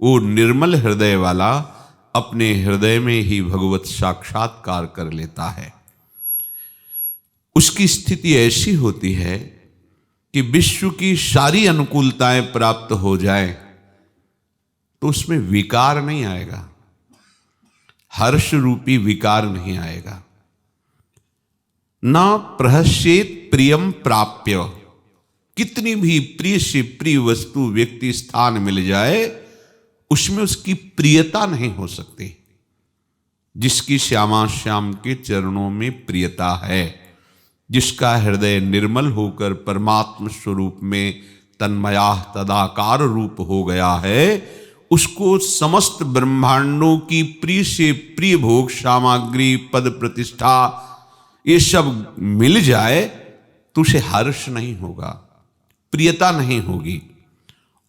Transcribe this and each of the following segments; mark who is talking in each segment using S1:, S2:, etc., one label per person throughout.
S1: वो निर्मल हृदय वाला अपने हृदय में ही भगवत साक्षात्कार कर लेता है। उसकी स्थिति ऐसी होती है कि विश्व की सारी अनुकूलताएं प्राप्त हो जाए तो उसमें विकार नहीं आएगा, हर्ष रूपी विकार नहीं आएगा। ना प्रहस्येत प्रियम प्राप्य, कितनी भी प्रिय से प्रिय वस्तु व्यक्ति स्थान मिल जाए उसमें उसकी प्रियता नहीं हो सकती। जिसकी श्यामा श्याम के चरणों में प्रियता है, जिसका हृदय निर्मल होकर परमात्म स्वरूप में तन्मया तदाकार रूप हो गया है, उसको समस्त ब्रह्मांडों की प्रिय से प्रिय भोग सामग्री पद प्रतिष्ठा ये सब मिल जाए तो उसे हर्ष नहीं होगा, प्रियता नहीं होगी।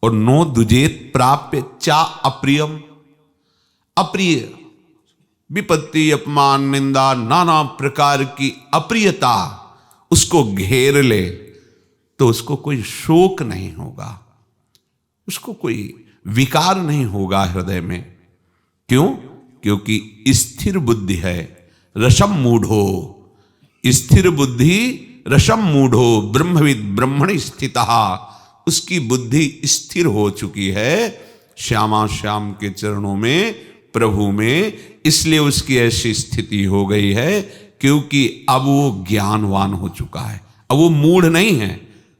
S1: और नो दुजेत प्राप्य चा अप्रियम, अप्रिय विपत्ति अपमान निंदा नाना प्रकार की अप्रियता उसको घेर ले तो उसको कोई शोक नहीं होगा, उसको कोई विकार नहीं होगा हृदय में। क्यों? क्योंकि स्थिर बुद्धि है। रसम मूढ़ो, स्थिर बुद्धि रसम मूढ़ो ब्रह्मविद ब्रह्मणि स्थितः, उसकी बुद्धि स्थिर हो चुकी है श्यामा श्याम के चरणों में, प्रभु में। इसलिए उसकी ऐसी स्थिति हो गई है क्योंकि अब वो ज्ञानवान हो चुका है। अब वो मूढ़ नहीं है,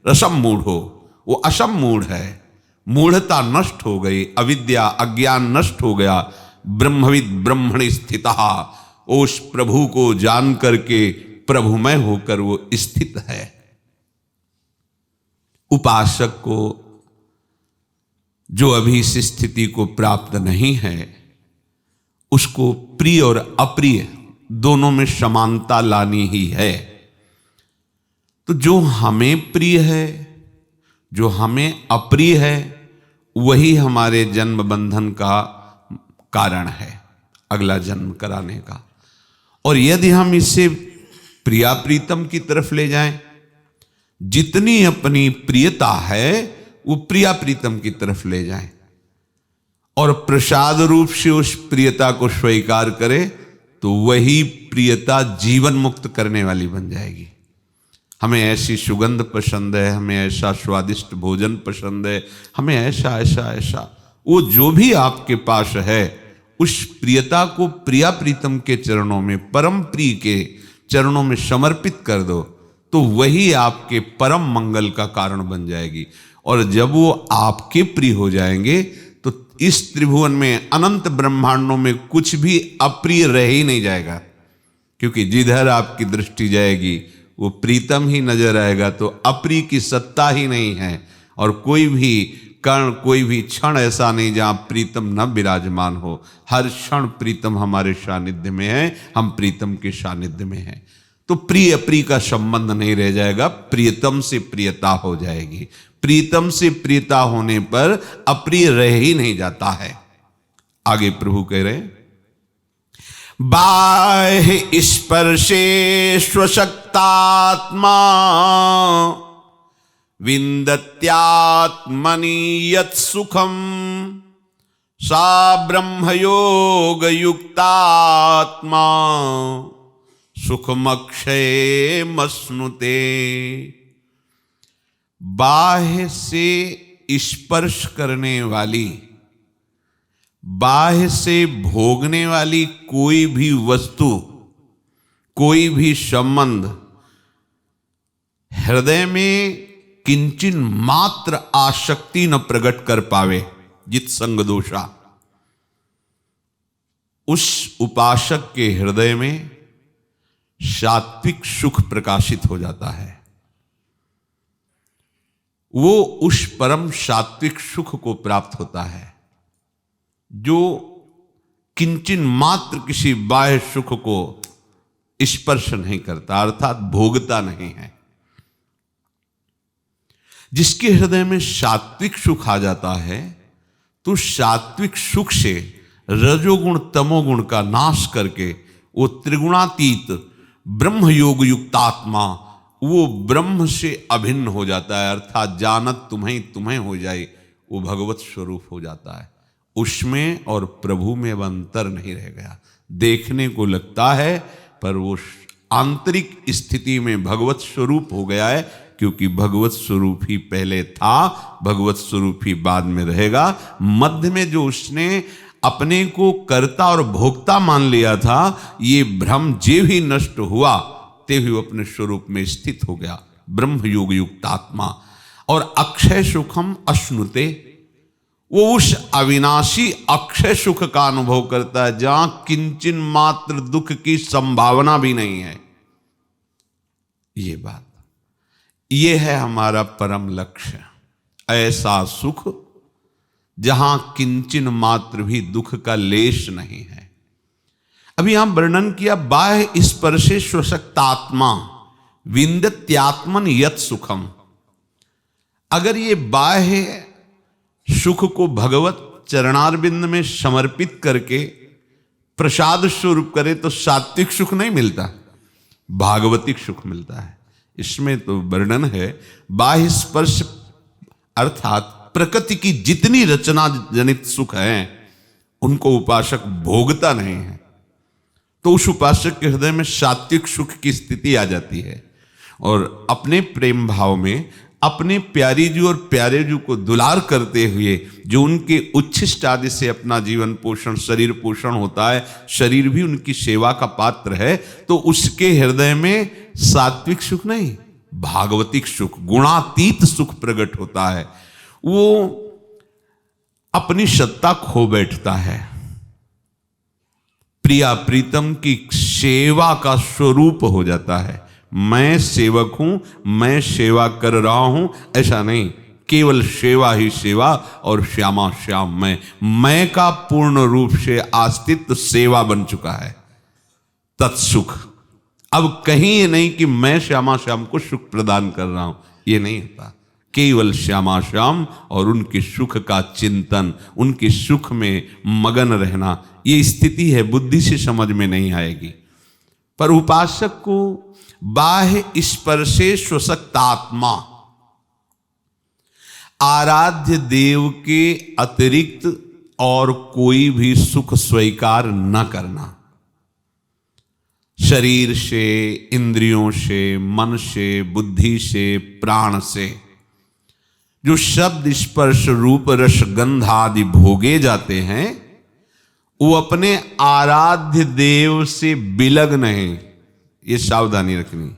S1: रसम मूढ़ हो, वो असम मूढ़ है। मूढ़ता नष्ट हो गई, अविद्या अज्ञान नष्ट हो गया। ब्रह्मविद ब्रह्मणि स्थितः, उस प्रभु को जान करके प्रभुमय होकर वो स्थित है। उपासक को जो अभी इस स्थिति को प्राप्त नहीं है, उसको प्रिय और अप्रिय दोनों में समानता लानी ही है। तो जो हमें प्रिय है, जो हमें अप्रिय है, वही हमारे जन्म बंधन का कारण है, अगला जन्म कराने का। और यदि हम इसे प्रिया प्रीतम की तरफ ले जाएं, जितनी अपनी प्रियता है वो प्रिया प्रीतम की तरफ ले जाएं और प्रसाद रूप से उस प्रियता को स्वीकार करें, तो वही प्रियता जीवन मुक्त करने वाली बन जाएगी। हमें ऐसी सुगंध पसंद है, हमें ऐसा स्वादिष्ट भोजन पसंद है, हमें ऐसा ऐसा ऐसा, वो जो भी आपके पास है उस प्रियता को प्रिया प्रीतम के चरणों में, परम प्रिय के चरणों में समर्पित कर दो, तो वही आपके परम मंगल का कारण बन जाएगी। और जब वो आपके प्रिय हो जाएंगे तो इस त्रिभुवन में अनंत ब्रह्मांडों में कुछ भी अप्रिय रह ही नहीं जाएगा, क्योंकि जिधर आपकी दृष्टि जाएगी वो प्रीतम ही नजर आएगा, तो अप्रिय की सत्ता ही नहीं है। और कोई भी कर्ण, कोई भी क्षण ऐसा नहीं जहां प्रीतम न विराजमान हो। हर क्षण प्रीतम हमारे सानिध्य में है, हम प्रीतम के सानिध्य में हैं। तो प्रिय अप्रिय का संबंध नहीं रह जाएगा, प्रियतम से प्रियता हो जाएगी। प्रीतम से प्रियता होने पर अप्रिय रह ही नहीं जाता है। आगे प्रभु कह रहे हैं, बाह्य स्पर्शे स्वशक्तात्मा विन्दत्यात्मनि यत् सुखम सा ब्रह्मयोग युक्तात्मा सुखमक्षयमश्नुते। बाह्य से स्पर्श करने वाली, बाह्य से भोगने वाली कोई भी वस्तु, कोई भी संबंध हृदय में किंचिन मात्र आसक्ति न प्रकट कर पावे, जित संग दोषा, उस उपासक के हृदय में सात्विक सुख प्रकाशित हो जाता है। वो उस परम सात्विक सुख को प्राप्त होता है जो किंचिन मात्र किसी बाह्य सुख को स्पर्श नहीं करता, अर्थात भोगता नहीं है। जिसके हृदय में सात्विक सुख आ जाता है तो सात्विक सुख से रजोगुण तमोगुण का नाश करके वो त्रिगुणातीत ब्रह्म योग युक्तात्मा, वो ब्रह्म से अभिन्न हो जाता है, अर्थात जानत तुम्हें तुम्हें हो जाए, वो भगवत स्वरूप हो जाता है। उसमें और प्रभु में अब अंतर नहीं रह गया। देखने को लगता है पर वो आंतरिक स्थिति में भगवत स्वरूप हो गया है, क्योंकि भगवत स्वरूप ही पहले था, भगवत स्वरूप ही बाद में रहेगा। मध्य में जो उसने अपने को कर्ता और भोक्ता मान लिया था, ये भ्रम जे भी नष्ट हुआ ते भी वो अपने स्वरूप में स्थित हो गया, ब्रह्म योग युक्त आत्मा। और अक्षय सुखम अश्नुते, वो उस अविनाशी अक्षय सुख का अनुभव करता है जहां किंचन मात्र दुख की संभावना भी नहीं है। ये बात, ये है हमारा परम लक्ष्य, ऐसा सुख जहां किंचन मात्र भी दुख का लेश नहीं है। अभी यहां वर्णन किया बाह्य स्पर्शे स्वशक्तात्मा विंदत्यात्मन यत सुखम। अगर ये बाह्य सुख को भगवत चरणारविंद में समर्पित करके प्रसाद स्वरूप करे तो सात्विक सुख नहीं मिलता, भागवतिक सुख मिलता है। इसमें तो वर्णन है बाह्य स्पर्श अर्थात प्रकृति की जितनी रचना जनित सुख है उनको उपासक भोगता नहीं है, तो उस उपासक के हृदय में सात्विक सुख की स्थिति आ जाती है। और अपने प्रेम भाव में अपने प्यारी जी और प्यारे जी को दुलार करते हुए जो उनके उच्छिष्ट आदि से अपना जीवन पोषण, शरीर पोषण होता है, शरीर भी उनकी सेवा का पात्र है, तो उसके हृदय में सात्विक सुख नहीं, भागवतिक सुख, गुणातीत सुख प्रकट होता है। वो अपनी सत्ता खो बैठता है, प्रिया प्रीतम की सेवा का स्वरूप हो जाता है। मैं सेवक हूं, मैं सेवा कर रहा हूं, ऐसा नहीं, केवल सेवा ही सेवा और श्यामा श्याम मैं का पूर्ण रूप से अस्तित्व सेवा बन चुका है, तत्सुख। अब कहीं ये नहीं कि मैं श्यामा श्याम को सुख प्रदान कर रहा हूं, ये नहीं होता। केवल श्यामा श्याम और उनके सुख का चिंतन, उनके सुख में मगन रहना, ये स्थिति है, बुद्धि से समझ में नहीं आएगी। पर उपासक को बाह्य स्पर्शे स्वशक्तात्मा, आराध्य देव के अतिरिक्त और कोई भी सुख स्वीकार न करना, शरीर से, इंद्रियों से, मन से, बुद्धि से, प्राण से जो शब्द स्पर्श रूप रस गंध आदि भोगे जाते हैं, वो अपने आराध्य देव से बिलग नहीं, ये सावधानी रखनी।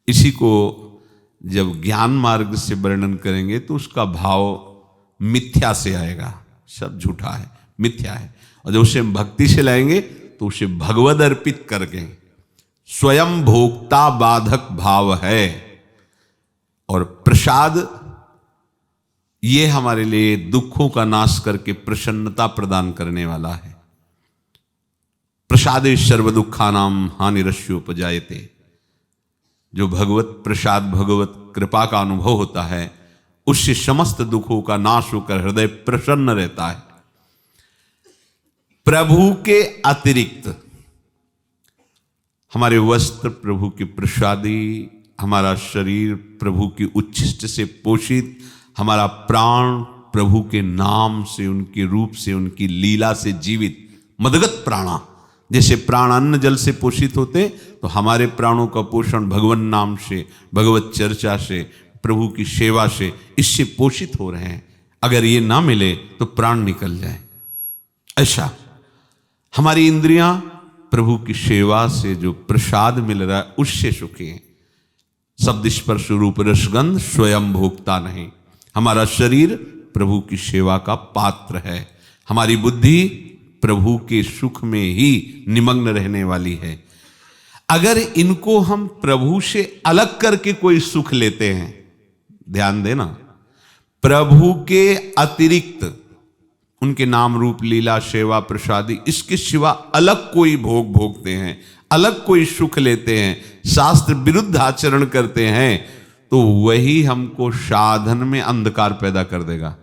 S1: इसी को जब ज्ञान मार्ग से वर्णन करेंगे तो उसका भाव मिथ्या से आएगा, सब झूठा है, मिथ्या है। और जब उसे भक्ति से लाएंगे तो उसे भगवद अर्पित करके स्वयं भोक्ता बाधक भाव है। और प्रसाद ये हमारे लिए दुखों का नाश करके प्रसन्नता प्रदान करने वाला है। प्रसादे सर्व दुखानाम हानिरस्योपजायते, जो भगवत प्रसाद, भगवत कृपा का अनुभव होता है, उससे समस्त दुखों का नाश होकर हृदय प्रसन्न रहता है। प्रभु के अतिरिक्त हमारे वस्त्र प्रभु के प्रसादी, हमारा शरीर प्रभु की उच्छिष्ट से पोषित, हमारा प्राण प्रभु के नाम से, उनके रूप से, उनकी लीला से जीवित मदगत प्राणा। जैसे प्राण अन्न जल से पोषित होते, तो हमारे प्राणों का पोषण भगवान नाम से, भगवत चर्चा से, प्रभु की सेवा से, इससे पोषित हो रहे हैं। अगर ये ना मिले तो प्राण निकल जाए। ऐसा हमारी इंद्रियां प्रभु की सेवा से जो प्रसाद मिल रहा है उससे सुखी हैं। शब्द स्पर्श रूप रसगंध स्वयं भोक्ता नहीं। हमारा शरीर प्रभु की सेवा का पात्र है। हमारी बुद्धि प्रभु के सुख में ही निमग्न रहने वाली है। अगर इनको हम प्रभु से अलग करके कोई सुख लेते हैं, ध्यान देना, प्रभु के अतिरिक्त उनके नाम रूप लीला सेवा प्रसादी, इसके सिवा अलग कोई भोग भोगते हैं, अलग कोई सुख लेते हैं, शास्त्र विरुद्ध आचरण करते हैं, तो वही हमको साधन में अंधकार पैदा कर देगा,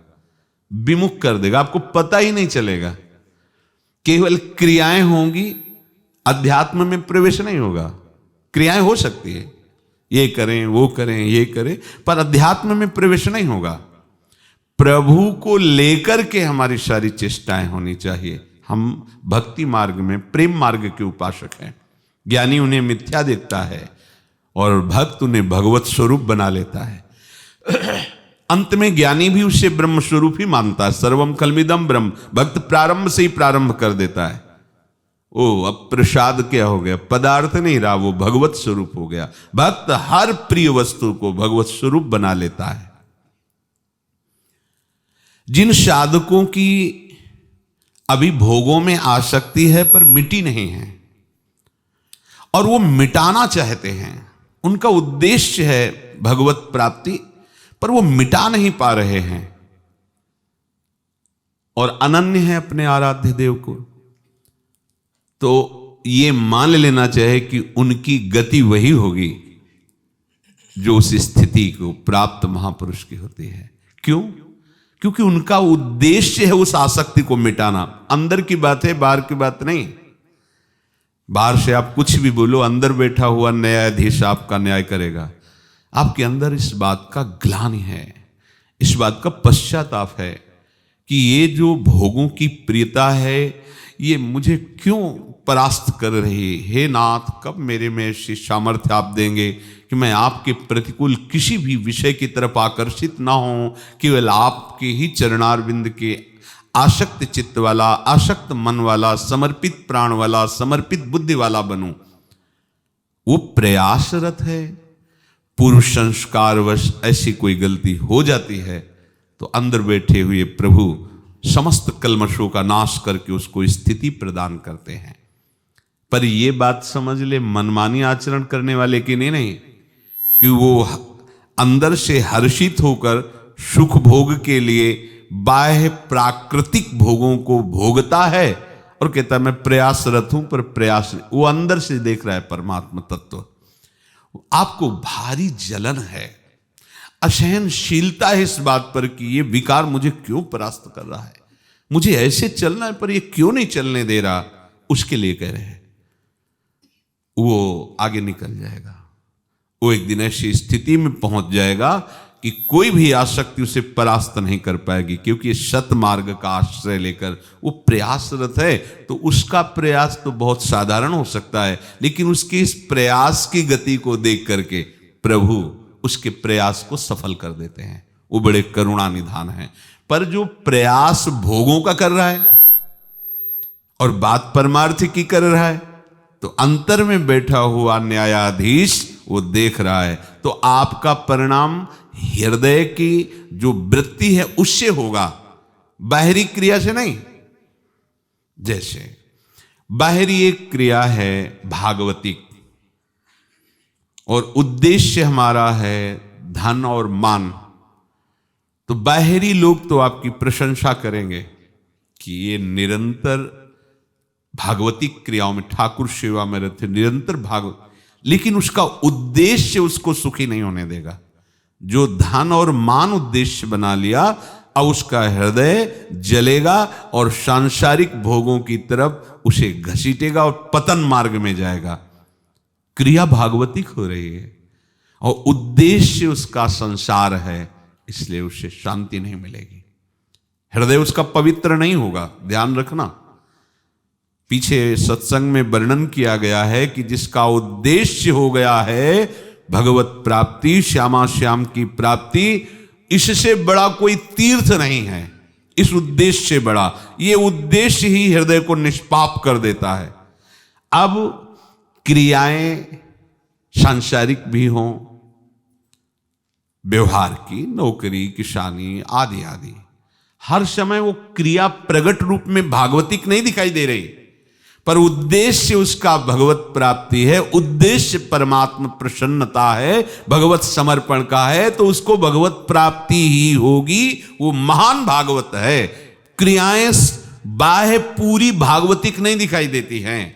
S1: विमुख कर देगा। आपको पता ही नहीं चलेगा, केवल क्रियाएं होंगी, अध्यात्म में प्रवेश नहीं होगा। क्रियाएं हो सकती है, ये करें वो करें ये करें, पर अध्यात्म में प्रवेश नहीं होगा। प्रभु को लेकर के हमारी सारी चेष्टाएं होनी चाहिए। हम भक्ति मार्ग में प्रेम मार्ग के उपासक हैं। ज्ञानी उन्हें मिथ्या देखता है और भक्त उन्हें भगवत स्वरूप बना लेता है। अंत में ज्ञानी भी उसे ब्रह्म स्वरूप ही मानता है। सर्वम खल्विदम ब्रह्म। भक्त प्रारंभ से ही प्रारंभ कर देता है। ओ, अब प्रसाद क्या हो गया? पदार्थ नहीं रहा, वो भगवत स्वरूप हो गया। भक्त हर प्रिय वस्तु को भगवत स्वरूप बना लेता है। जिन साधकों की अभी भोगों में आसक्ति है पर मिटी नहीं है और वो मिटाना चाहते हैं, उनका उद्देश्य है भगवत प्राप्ति, पर वो मिटा नहीं पा रहे हैं और अनन्य है अपने आराध्य देव को, तो ये मान लेना चाहिए कि उनकी गति वही होगी जो उस स्थिति को प्राप्त महापुरुष की होती है। क्यों? क्योंकि उनका उद्देश्य है उस आसक्ति को मिटाना। अंदर की बात है, बाहर की बात नहीं। बाहर से आप कुछ भी बोलो, अंदर बैठा हुआ न्यायाधीश आपका न्याय करेगा। आपके अंदर इस बात का ग्लानि है, इस बात का पश्चाताप है कि ये जो भोगों की प्रियता है ये मुझे क्यों परास्त कर रही। हे नाथ, कब मेरे में ऐसी सामर्थ्य आप देंगे कि मैं आपके प्रतिकूल किसी भी विषय की तरफ आकर्षित ना हूं, केवल आपके ही चरणारविंद के आसक्त चित्त वाला, आसक्त मन वाला, समर्पित प्राण वाला, समर्पित बुद्धि वाला बनूं। वो प्रयासरत है। पूर्व संस्कारवश ऐसी कोई गलती हो जाती है तो अंदर बैठे हुए प्रभु समस्त कल्मशों का नाश करके उसको स्थिति प्रदान करते हैं। पर ये बात समझ ले, मनमानी आचरण करने वाले की नहीं, कि वो अंदर से हर्षित होकर सुख भोग के लिए बाह्य प्राकृतिक भोगों को भोगता है और कहता है मैं प्रयासरत हूं, पर प्रयास नहीं। वो अंदर से देख रहा है परमात्मा तत्व। आपको भारी जलन है, असहनशीलता है इस बात पर कि ये विकार मुझे क्यों परास्त कर रहा है, मुझे ऐसे चलना है पर ये क्यों नहीं चलने दे रहा। उसके लिए कह रहे हैं वो आगे निकल जाएगा। वो एक दिन ऐसी स्थिति में पहुंच जाएगा कि कोई भी आसक्ति उसे परास्त नहीं कर पाएगी, क्योंकि सत मार्ग का आश्रय लेकर वो प्रयासरत है। तो उसका प्रयास तो बहुत साधारण हो सकता है, लेकिन उसके इस प्रयास की गति को देख करके प्रभु उसके प्रयास को सफल कर देते हैं। वो बड़े करुणा निधान हैं। पर जो प्रयास भोगों का कर रहा है और बात परमार्थ की कर रहा है, तो अंतर में बैठा हुआ न्यायाधीश वो देख रहा है। तो आपका परिणाम हृदय की जो वृत्ति है उससे होगा, बाहरी क्रिया से नहीं। जैसे बाहरी एक क्रिया है भागवतिक और उद्देश्य हमारा है धन और मान, तो बाहरी लोग तो आपकी प्रशंसा करेंगे कि ये निरंतर भागवतिक क्रियाओं में, ठाकुर सेवा में रहते निरंतर भागवत, लेकिन उसका उद्देश्य उसको सुखी नहीं होने देगा। जो धन और मान उद्देश्य बना लिया, अब उसका हृदय जलेगा और सांसारिक भोगों की तरफ उसे घसीटेगा और पतन मार्ग में जाएगा। क्रिया भागवतिक हो रही है और उद्देश्य उसका संसार है, इसलिए उसे शांति नहीं मिलेगी। हृदय उसका पवित्र नहीं होगा। ध्यान रखना, पीछे सत्संग में वर्णन किया गया है कि जिसका उद्देश्य हो गया है भगवत प्राप्ति, श्यामा श्याम की प्राप्ति, इससे बड़ा कोई तीर्थ नहीं है। इस उद्देश्य से बड़ा ये उद्देश्य ही हृदय को निष्पाप कर देता है। अब क्रियाएं सांसारिक भी हों, व्यवहार की, नौकरी, किसानी आदि आदि, हर समय वो क्रिया प्रगट रूप में भागवतिक नहीं दिखाई दे रही, पर उद्देश्य उसका भगवत प्राप्ति है, उद्देश्य परमात्मा प्रसन्नता है, भगवत समर्पण का है, तो उसको भगवत प्राप्ति ही होगी। वो महान भागवत है। क्रियाएं बाह्य पूरी भागवतिक नहीं दिखाई देती हैं।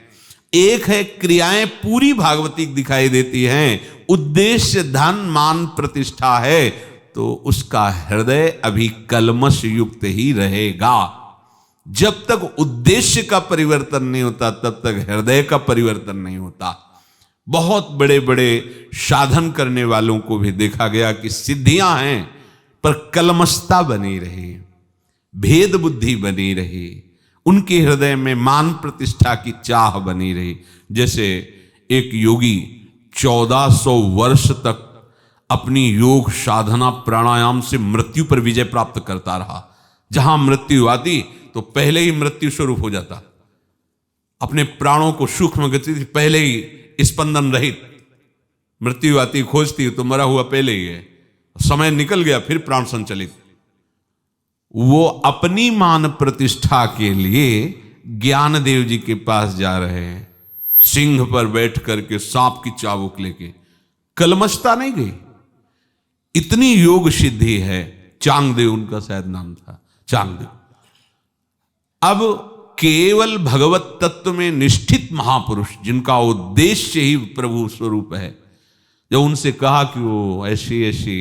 S1: एक है क्रियाएं पूरी भागवतिक दिखाई देती हैं, उद्देश्य धन मान प्रतिष्ठा है, तो उसका हृदय अभी कलमश युक्त ही रहेगा। जब तक उद्देश्य का परिवर्तन नहीं होता तब तक हृदय का परिवर्तन नहीं होता। बहुत बड़े बड़े साधन करने वालों को भी देखा गया कि सिद्धियां हैं पर कलमशता बनी रही, भेद बुद्धि बनी रही, उनके हृदय में मान प्रतिष्ठा की चाह बनी रही। जैसे एक योगी 1400 वर्ष तक अपनी योग साधना प्राणायाम से मृत्यु पर विजय प्राप्त करता रहा। जहां मृत्यु आती तो पहले ही मृत्यु स्वरूप हो जाता, अपने प्राणों को सूक्ष्म गति से पहले ही स्पंदन रहित। मृत्यु आती खोजती तो मरा हुआ पहले ही है, समय निकल गया फिर प्राण संचलित। वो अपनी मान प्रतिष्ठा के लिए ज्ञानदेव जी के पास जा रहे हैं, सिंह पर बैठ करके सांप की चाबुक लेके। कलमशता नहीं गई, इतनी योग सिद्धि है। चांगदेव उनका शायद नाम था, चांगदेव। अब केवल भगवत तत्व में निष्ठित महापुरुष, जिनका उद्देश्य ही प्रभु स्वरूप है, जब उनसे कहा कि वो ऐसी ऐसी,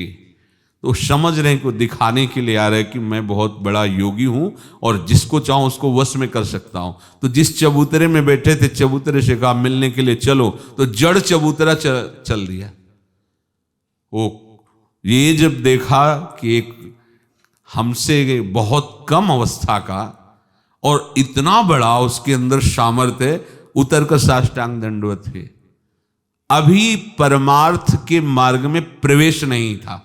S1: तो समझ रहे हैं कि दिखाने के लिए आ रहे हैं कि मैं बहुत बड़ा योगी हूं और जिसको चाहूं उसको वश में कर सकता हूं। तो जिस चबूतरे में बैठे थे, चबूतरे से कहा मिलने के लिए चलो, तो जड़ चबूतरा चल दिया। वो ये जब देखा कि एक हमसे बहुत कम अवस्था का और इतना बड़ा उसके अंदर सामर्थ्य, उतर कर साष्टांग दंडवत हुए। अभी परमार्थ के मार्ग में प्रवेश नहीं था,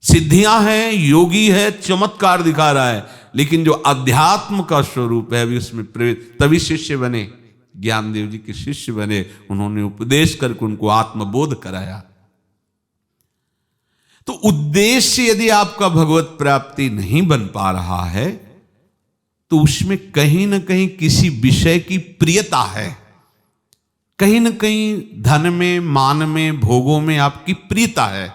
S1: सिद्धियां हैं, योगी है, चमत्कार दिखा रहा है, लेकिन जो अध्यात्म का स्वरूप है अभी उसमें प्रवेश। तभी शिष्य बने, ज्ञानदेव जी के शिष्य बने, उन्होंने उपदेश करके उनको आत्मबोध कराया। तो उद्देश्य यदि आपका भगवत प्राप्ति नहीं बन पा रहा है तो उसमें कहीं ना कहीं किसी विषय की प्रियता है, कहीं ना कहीं धन में, मान में, भोगों में आपकी प्रियता है।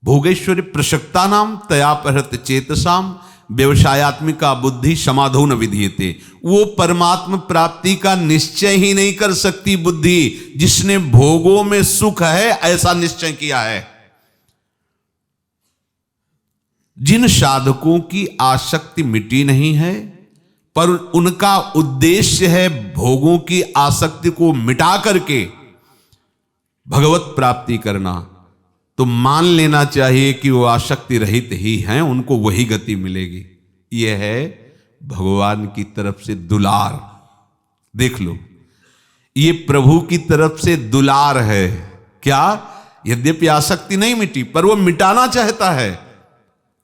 S1: भोगेश्वरी प्रसक्ता नाम तयापहृत चेतसाम व्यवसायत्मिका बुद्धि समाधो न विधीयते। वो परमात्म प्राप्ति का निश्चय ही नहीं कर सकती बुद्धि जिसने भोगों में सुख है ऐसा निश्चय किया है। जिन साधकों की आसक्ति मिटी नहीं है पर उनका उद्देश्य है भोगों की आसक्ति को मिटा करके भगवत प्राप्ति करना, तो मान लेना चाहिए कि वो आसक्ति रहित ही हैं, उनको वही गति मिलेगी। यह है भगवान की तरफ से दुलार। देख लो, ये प्रभु की तरफ से दुलार है। क्या? यद्यपि आसक्ति नहीं मिटी पर वो मिटाना चाहता है,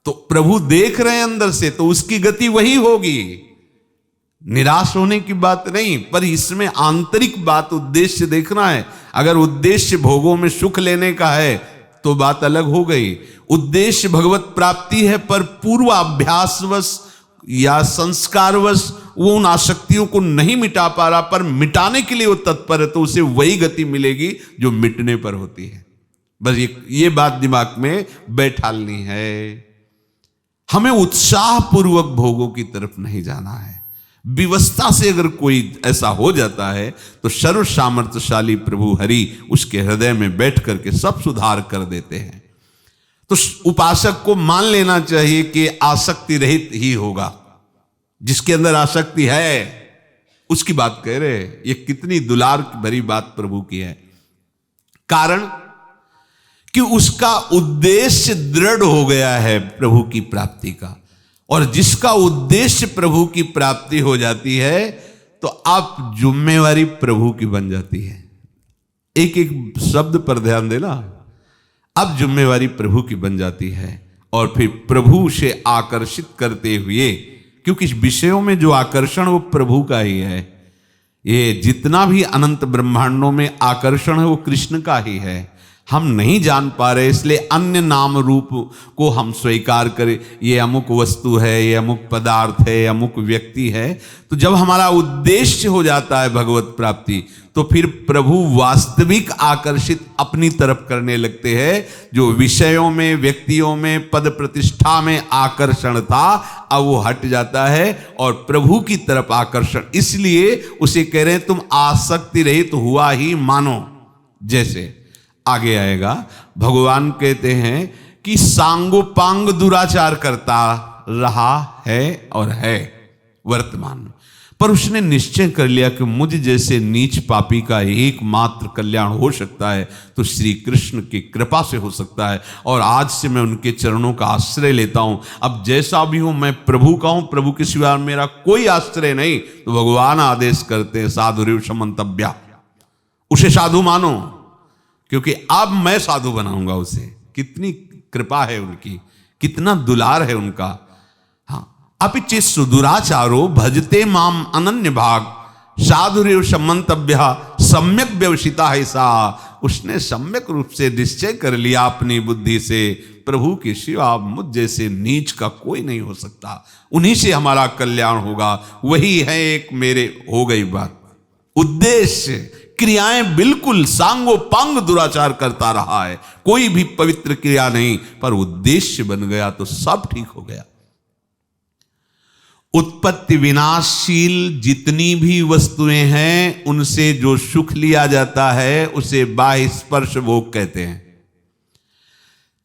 S1: तो प्रभु देख रहे हैं अंदर से, तो उसकी गति वही होगी। निराश होने की बात नहीं, पर इसमें आंतरिक बात, उद्देश्य देखना है। अगर उद्देश्य भोगों में सुख लेने का है तो बात अलग हो गई। उद्देश्य भगवत प्राप्ति है पर पूर्वाभ्यासवश या संस्कारवश वो उन आसक्तियों को नहीं मिटा पा रहा, पर मिटाने के लिए वो तत्पर है, तो उसे वही गति मिलेगी जो मिटने पर होती है। बस ये बात दिमाग में बैठालनी है। हमें उत्साह पूर्वक भोगों की तरफ नहीं जाना है। विवस्था से अगर कोई ऐसा हो जाता है तो सर्व सामर्थ्यशाली प्रभु हरि उसके हृदय में बैठ करके सब सुधार कर देते हैं। तो उपासक को मान लेना चाहिए कि आसक्ति रहित ही होगा। जिसके अंदर आसक्ति है उसकी बात कह रहे हैं। ये कितनी दुलार भरी बात प्रभु की है। कारण कि उसका उद्देश्य दृढ़ हो गया है प्रभु की प्राप्ति का, और जिसका उद्देश्य प्रभु की प्राप्ति हो जाती है तो आप जिम्मेवारी प्रभु की बन जाती है। एक एक शब्द पर ध्यान देना। अब जिम्मेवारी प्रभु की बन जाती है और फिर प्रभु से आकर्षित करते हुए, क्योंकि विषयों में जो आकर्षण वो प्रभु का ही है। ये जितना भी अनंत ब्रह्मांडों में आकर्षण है वो कृष्ण का ही है। हम नहीं जान पा रहे, इसलिए अन्य नाम रूप को हम स्वीकार करें। ये अमुक वस्तु है, ये अमुक पदार्थ है, ये अमुक व्यक्ति है। तो जब हमारा उद्देश्य हो जाता है भगवत प्राप्ति, तो फिर प्रभु वास्तविक आकर्षित अपनी तरफ करने लगते हैं। जो विषयों में, व्यक्तियों में, पद प्रतिष्ठा में आकर्षण था, अब वो हट जाता है और प्रभु की तरफ आकर्षण। इसलिए उसे कह रहे हैं तुम आसक्ति रहित तो हुआ ही मानो। जैसे आगे आएगा, भगवान कहते हैं कि सांगोपांग दुराचार करता रहा है और है वर्तमान में, पर उसने निश्चय कर लिया कि मुझ जैसे नीच पापी का एकमात्र कल्याण हो सकता है तो श्री कृष्ण की कृपा से हो सकता है, और आज से मैं उनके चरणों का आश्रय लेता हूं। अब जैसा भी हूं मैं प्रभु का हूं, प्रभु के सिवा मेरा कोई आश्रय नहीं। तो भगवान आदेश करते हैं साधुरेव समंतव्या, उसे साधु मानो, क्योंकि अब मैं साधु बनाऊंगा उसे। कितनी कृपा है उनकी, कितना दुलार है उनका। हाँ, अपिचित सुदुराचारो भजते माम अनन्य भाग, साधुरेव समंतव्य सम्यक व्यवसिता है सा। उसने सम्यक रूप से निश्चय कर लिया अपनी बुद्धि से, प्रभु के सिवा मुझ जैसे नीच का कोई नहीं हो सकता, उन्हीं से हमारा कल्याण होगा। वही है एक मेरे, हो गई बात। उद्देश्य क्रियाएं बिल्कुल सांगो पांग दुराचार करता रहा है, कोई भी पवित्र क्रिया नहीं, पर उद्देश्य बन गया तो सब ठीक हो गया। उत्पत्ति विनाशशील जितनी भी वस्तुएं हैं उनसे जो सुख लिया जाता है उसे बाह्य स्पर्श भोग कहते हैं।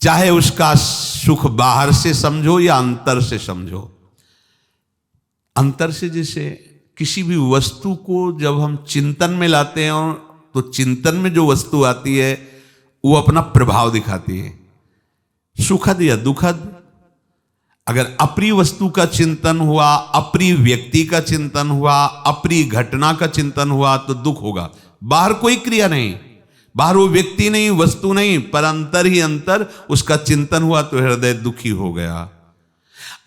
S1: चाहे उसका सुख बाहर से समझो या अंतर से समझो। अंतर से जैसे किसी भी वस्तु को जब हम चिंतन में लाते हैं तो चिंतन में जो वस्तु आती है वो अपना प्रभाव दिखाती है, सुखद या दुखद। अगर अप्रिय वस्तु का चिंतन हुआ, अप्रिय व्यक्ति का चिंतन हुआ, अप्रिय घटना का चिंतन हुआ तो दुख होगा। बाहर कोई क्रिया नहीं, बाहर वो व्यक्ति नहीं, वस्तु नहीं, पर अंतर ही अंतर उसका चिंतन हुआ तो हृदय दुखी हो गया।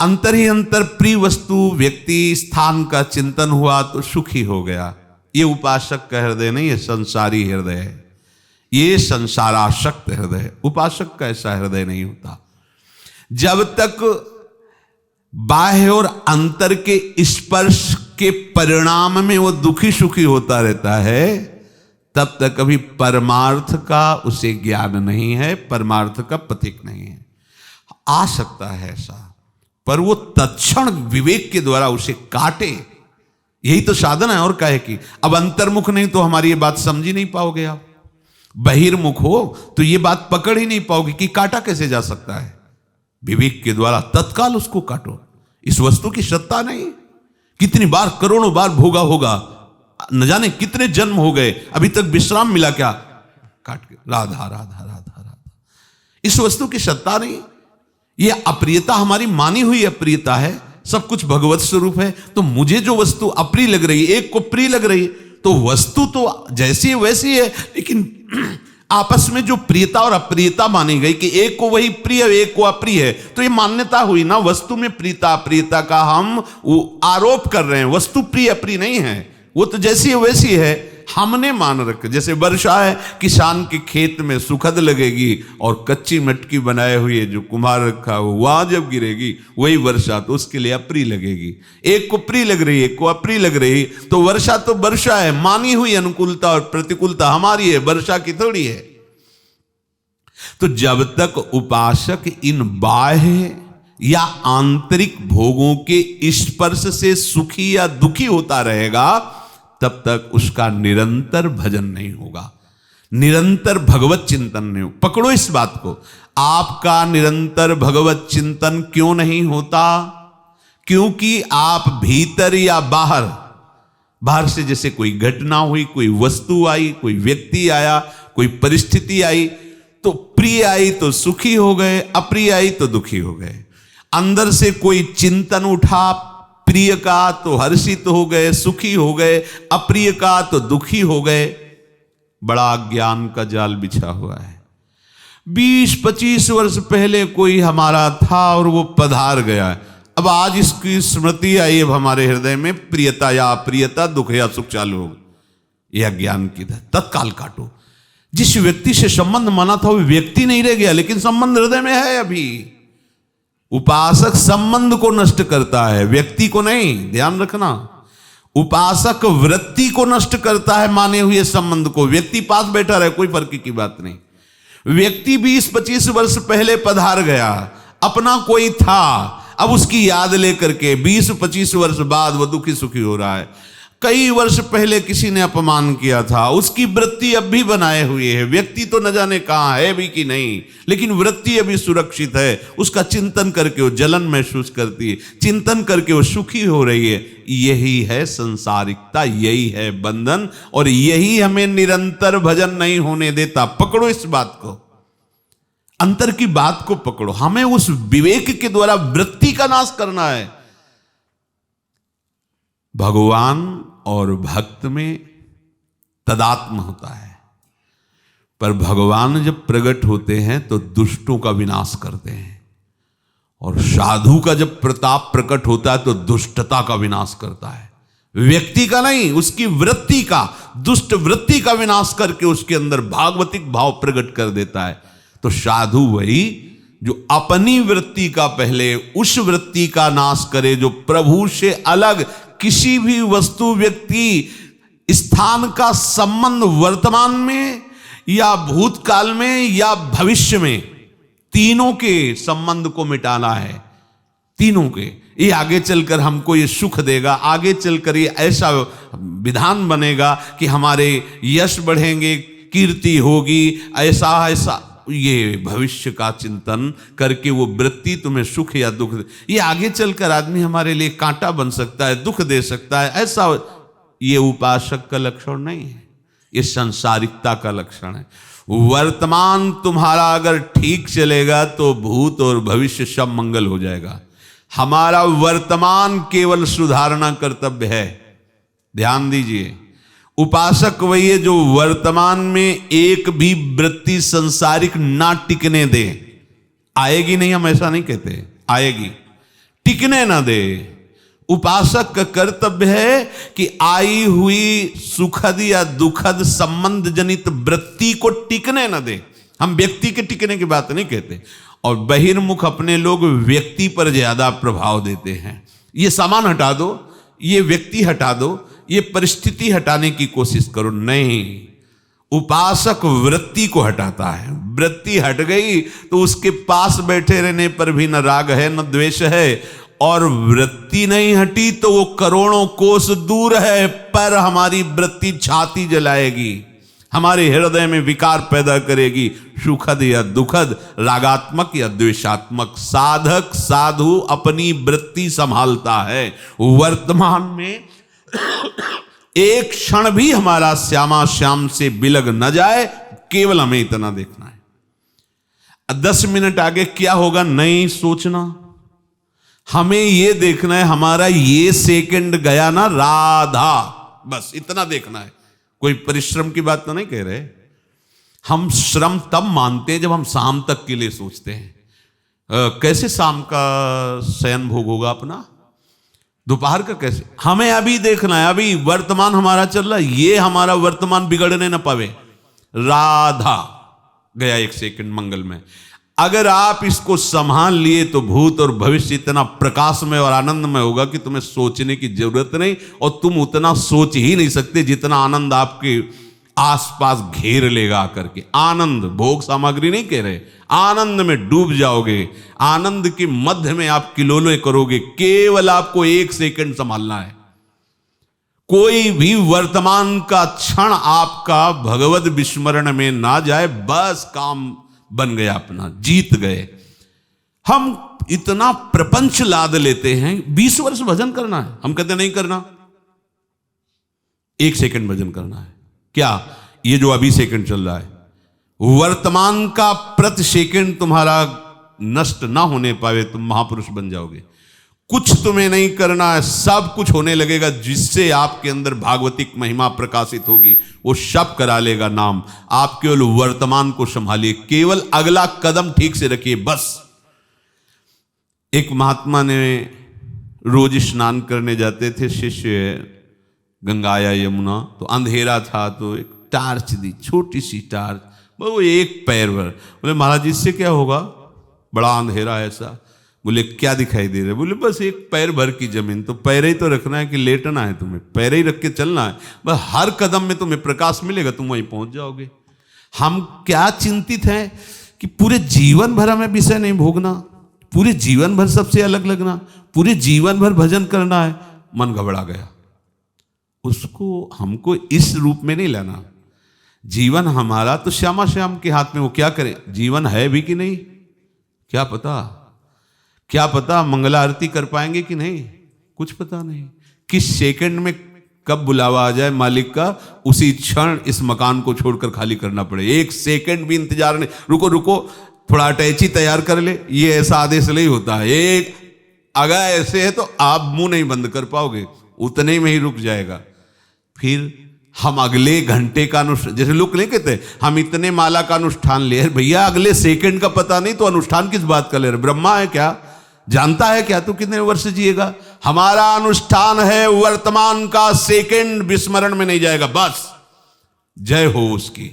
S1: अंतर ही अंतर प्रिय वस्तु, व्यक्ति, स्थान का चिंतन हुआ तो सुखी हो गया। ये उपासक का हृदय नहीं, ये संसारी हृदय है, ये संसारासक्त हृदय है। उपासक का ऐसा हृदय नहीं होता। जब तक बाह्य और अंतर के स्पर्श के परिणाम में वो दुखी सुखी होता रहता है, तब तक कभी परमार्थ का उसे ज्ञान नहीं है, परमार्थ का प्रतीक नहीं है। आ सकता है ऐसा, पर वो तत्क्षण विवेक के द्वारा उसे काटे, यही तो साधन है। और कहे कि अब अंतर्मुख नहीं तो हमारी ये बात समझ ही नहीं पाओगे। आप बहिर्मुख हो तो ये बात पकड़ ही नहीं पाओगे कि काटा कैसे जा सकता है। विवेक के द्वारा तत्काल उसको काटो। इस वस्तु की सत्ता नहीं, कितनी बार करोड़ों बार भोगा होगा, न जाने कितने जन्म हो गए, अभी तक विश्राम मिला क्या? काट के राधा राधा राधा राधा। इस वस्तु की सत्ता नहीं, ये अप्रियता हमारी मानी हुई अप्रियता है। सब कुछ भगवत स्वरूप है, तो मुझे जो वस्तु अप्रिय लग रही है, एक को प्रिय लग रही है, तो वस्तु तो जैसी है वैसी है, लेकिन आपस में जो प्रियता और अप्रियता मानी गई कि एक को वही प्रिय एक को अप्रिय है, तो ये मान्यता हुई ना। वस्तु में प्रियता अप्रियता का हम वो आरोप कर रहे हैं। वस्तु प्रिय अप्रिय नहीं है, वो तो जैसी है वैसी है, हमने मान रखा। जैसे वर्षा है, किसान के खेत में सुखद लगेगी, और कच्ची मटकी बनाए हुई जो कुम्हार रखा हो वहां जब गिरेगी वही वर्षा तो उसके लिए अप्रिय लगेगी। एक को प्रिय लग रही है, एक को अप्रिय लग रही, तो वर्षा तो वर्षा है, मानी हुई अनुकूलता और प्रतिकूलता हमारी है, वर्षा की थोड़ी है। तो जब तक उपासक इन बाह्य या आंतरिक भोगों के स्पर्श से सुखी या दुखी होता रहेगा, तब तक उसका निरंतर भजन नहीं होगा, निरंतर भगवत चिंतन नहीं हो। पकड़ो इस बात को, आपका निरंतर भगवत चिंतन क्यों नहीं होता? क्योंकि आप भीतर या बाहर से जैसे कोई घटना हुई, कोई वस्तु आई, कोई व्यक्ति आया, कोई परिस्थिति आई, तो प्रिय आई तो सुखी हो गए, अप्रिय आई तो दुखी हो गए। अंदर से कोई चिंतन उठा, प्रिय का तो हर्षित हो गए, सुखी हो गए, अप्रिय का तो दुखी हो गए। बड़ा ज्ञान का जाल बिछा हुआ है। 20-25 वर्ष पहले कोई हमारा था और वो पधार गया, अब आज इसकी स्मृति आई, अब हमारे हृदय में प्रियता या अप्रियता, दुख या सुख चालू हो। यह ज्ञान की तत्काल काटो। जिस व्यक्ति से संबंध माना था वो व्यक्ति नहीं रह गया, लेकिन संबंध हृदय में है अभी। उपासक संबंध को नष्ट करता है, व्यक्ति को नहीं, ध्यान रखना। उपासक वृत्ति को नष्ट करता है, माने हुए संबंध को। व्यक्ति पास बैठा रहे, कोई फर्क की बात नहीं। व्यक्ति 20-25 वर्ष पहले पधार गया, अपना कोई था, अब उसकी याद लेकर के 20-25 वर्ष बाद वो दुखी सुखी हो रहा है। कई वर्ष पहले किसी ने अपमान किया था, उसकी वृत्ति अब भी बनाए हुए है। व्यक्ति तो न जाने कहां है भी कि नहीं, लेकिन वृत्ति अभी सुरक्षित है। उसका चिंतन करके वो जलन महसूस करती है, चिंतन करके वो सुखी हो रही है। यही है संसारिकता, यही है बंधन, और यही हमें निरंतर भजन नहीं होने देता। पकड़ो इस बात को, अंतर की बात को पकड़ो। हमें उस विवेक के द्वारा वृत्ति का नाश करना है। भगवान और भक्त में तदात्म होता है, पर भगवान जब प्रकट होते हैं तो दुष्टों का विनाश करते हैं, और साधु का जब प्रताप प्रकट होता है तो दुष्टता का विनाश करता है। व्यक्ति का नहीं, उसकी वृत्ति का, दुष्ट वृत्ति का विनाश करके उसके अंदर भागवतिक भाव प्रकट कर देता है। तो साधु वही जो अपनी वृत्ति का पहले उस वृत्ति का नाश करे जो प्रभु से अलग किसी भी वस्तु, व्यक्ति, स्थान का संबंध वर्तमान में या भूतकाल में या भविष्य में, तीनों के संबंध को मिटाना है। तीनों के, ये आगे चलकर हमको ये सुख देगा, आगे चलकर ये ऐसा विधान बनेगा कि हमारे यश बढ़ेंगे, कीर्ति होगी, ऐसा ऐसा, ये भविष्य का चिंतन करके वो वृत्ति तुम्हें सुख या दुख, ये आगे चलकर आदमी हमारे लिए कांटा बन सकता है, दुख दे सकता है, ऐसा ये उपासक का लक्षण नहीं है, ये संसारिकता का लक्षण है। वर्तमान तुम्हारा अगर ठीक चलेगा तो भूत और भविष्य सब मंगल हो जाएगा। हमारा वर्तमान केवल सुधारना कर्तव्य है। ध्यान दीजिए, उपासक वही है जो वर्तमान में एक भी वृत्ति संसारिक ना टिकने दे। आएगी नहीं, हम ऐसा नहीं कहते, आएगी, टिकने ना दे। उपासक का कर्तव्य है कि आई हुई सुखद या दुखद संबंध जनित वृत्ति को टिकने ना दे। हम व्यक्ति के टिकने की बात नहीं कहते, और बहिर्मुख अपने लोग व्यक्ति पर ज्यादा प्रभाव देते हैं। ये सामान हटा दो, ये व्यक्ति हटा दो, ये परिस्थिति हटाने की कोशिश करो, नहीं। उपासक वृत्ति को हटाता है। वृत्ति हट गई तो उसके पास बैठे रहने पर भी न राग है न द्वेष है, और वृत्ति नहीं हटी तो वो करोड़ों कोस दूर है, पर हमारी वृत्ति छाती जलाएगी, हमारे हृदय में विकार पैदा करेगी, सुखद या दुखद, रागात्मक या द्वेषात्मक। साधक साधु अपनी वृत्ति संभालता है। वर्तमान में एक क्षण भी हमारा श्यामा श्याम से बिलग न जाए, केवल हमें इतना देखना है। 10 मिनट आगे क्या होगा नहीं सोचना, हमें यह देखना है हमारा ये सेकंड गया ना राधा, बस इतना देखना है। कोई परिश्रम की बात तो नहीं कह रहे। हम श्रम तब मानते हैं जब हम शाम तक के लिए सोचते हैं कैसे शाम का शयन भोग होगा अपना, दोपहर का कैसे। हमें अभी देखना है, अभी वर्तमान हमारा चल रहा है, ये हमारा वर्तमान बिगड़ने ना पावे। राधा गया एक सेकंड मंगल में। अगर आप इसको संभाल लिए तो भूत और भविष्य इतना प्रकाशमय और आनंदमय होगा कि तुम्हें सोचने की जरूरत नहीं, और तुम उतना सोच ही नहीं सकते जितना आनंद आपके आसपास घेर लेगा आकर के। आनंद, भोग सामग्री नहीं कह रहे, आनंद में डूब जाओगे, आनंद के मध्य में आप किलोले करोगे। केवल आपको एक सेकंड संभालना है। कोई भी वर्तमान का क्षण आपका भगवत विस्मरण में ना जाए, बस काम बन गया, अपना जीत गए। हम इतना प्रपंच लाद लेते हैं, 20 वर्ष भजन करना है, हम कहते नहीं करना, 1 सेकंड भजन करना है। क्या ये जो अभी सेकंड चल रहा है, वर्तमान का प्रति सेकंड तुम्हारा नष्ट ना होने पावे, तुम महापुरुष बन जाओगे। कुछ तुम्हें नहीं करना है, सब कुछ होने लगेगा जिससे आपके अंदर भागवतिक महिमा प्रकाशित होगी, वो सब करा लेगा नाम। आप केवल वर्तमान को संभालिए, केवल अगला कदम ठीक से रखिए, बस। एक महात्मा ने रोज स्नान करने जाते थे शिष्य, गंगा या यमुना, तो अंधेरा था तो एक टार्च दी, छोटी सी टार्च, वो एक पैर भर। बोले महाराज इससे क्या होगा, बड़ा अंधेरा है ऐसा। बोले क्या दिखाई दे रहा है? बोले बस एक पैर भर की जमीन। तो पैर ही तो रखना है कि लेटना है तुम्हें? पैर ही रख के चलना है, बस हर कदम में तुम्हें प्रकाश मिलेगा, तुम वहीं पहुंच जाओगे। हम क्या चिंतित हैं कि पूरे जीवन भर हमें विषय नहीं भोगना, पूरे जीवन भर सबसे अलग लगना, पूरे जीवन भर भजन करना है। मन घबरा गया, उसको हमको इस रूप में नहीं लेना। जीवन हमारा तो श्यामा श्याम के हाथ में, वो क्या करे, जीवन है भी कि नहीं क्या पता, क्या पता मंगला आरती कर पाएंगे कि नहीं, कुछ पता नहीं। किस सेकंड में कब बुलावा आ जाए मालिक का, उसी क्षण इस मकान को छोड़कर खाली करना पड़े। एक सेकंड भी इंतजार नहीं, रुको रुको थोड़ा अटैची तैयार कर ले, ये ऐसा आदेश नहीं होता है। एक अगर ऐसे है तो आप मुंह नहीं बंद कर पाओगे, उतने में ही रुक जाएगा। फिर हम अगले घंटे का अनुष्ठान, जैसे लोग नहीं कहते हम इतने माला का अनुष्ठान ले, भैया अगले सेकंड का पता नहीं तो अनुष्ठान किस बात का ले रहे? ब्रह्मा है क्या, जानता है क्या तू कितने वर्ष जिएगा? हमारा अनुष्ठान है वर्तमान का, सेकंड विस्मरण में नहीं जाएगा, बस जय हो उसकी।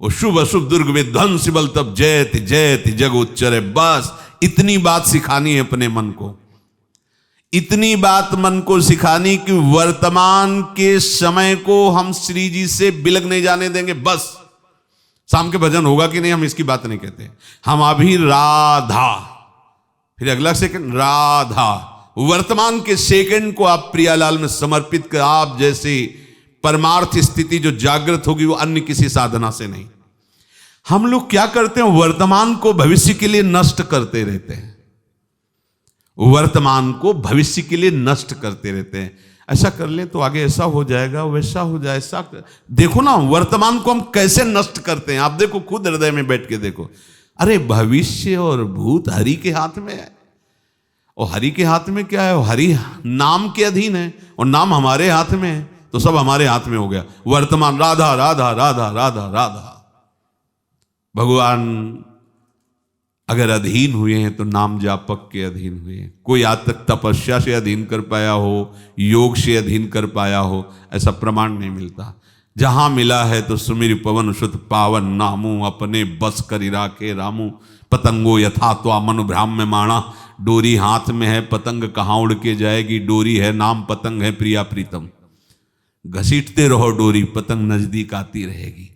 S1: वो शुभ अशुभ दुर्ग विध्वंस बल तब जयति जयति जग उच्चरे, बस इतनी बात सिखानी है अपने मन को, इतनी बात मन को सिखानी कि वर्तमान के समय को हम श्री जी से बिलग नहीं जाने देंगे। बस शाम के भजन होगा कि नहीं हम इसकी बात नहीं कहते, हम अभी राधा, फिर अगला सेकंड राधा, वर्तमान के सेकंड को आप प्रियालाल में समर्पित कर, आप जैसी परमार्थ स्थिति जो जागृत होगी वो अन्य किसी साधना से नहीं। हम लोग क्या करते हैं, वर्तमान को भविष्य के लिए नष्ट करते रहते हैं, वर्तमान को भविष्य के लिए नष्ट करते रहते हैं। ऐसा कर ले तो आगे ऐसा हो जाएगा, वैसा हो जाए, ऐसा देखो ना वर्तमान को हम कैसे नष्ट करते हैं। आप देखो खुद हृदय में बैठ के देखो, अरे भविष्य और भूत हरि के हाथ में है, और हरि के हाथ में क्या है, हरि नाम के अधीन है और नाम हमारे हाथ में है, तो सब हमारे हाथ में हो गया। वर्तमान राधा राधा राधा राधा राधा, भगवान अगर अधीन हुए हैं तो नाम जापक के अधीन हुए हैं। कोई आज तक तपस्या से अधीन कर पाया हो, योग से अधीन कर पाया हो, ऐसा प्रमाण नहीं मिलता। जहां मिला है तो सुमिर पवन सुत पावन नामू, अपने बस करी राखे रामू। पतंगो यथा त्वा मनु भ्राम्य माणा, डोरी हाथ में है पतंग कहाँ उड़ के जाएगी, डोरी है नाम पतंग है प्रिया प्रीतम। घसीटते रहो डोरी, पतंग नजदीक आती रहेगी।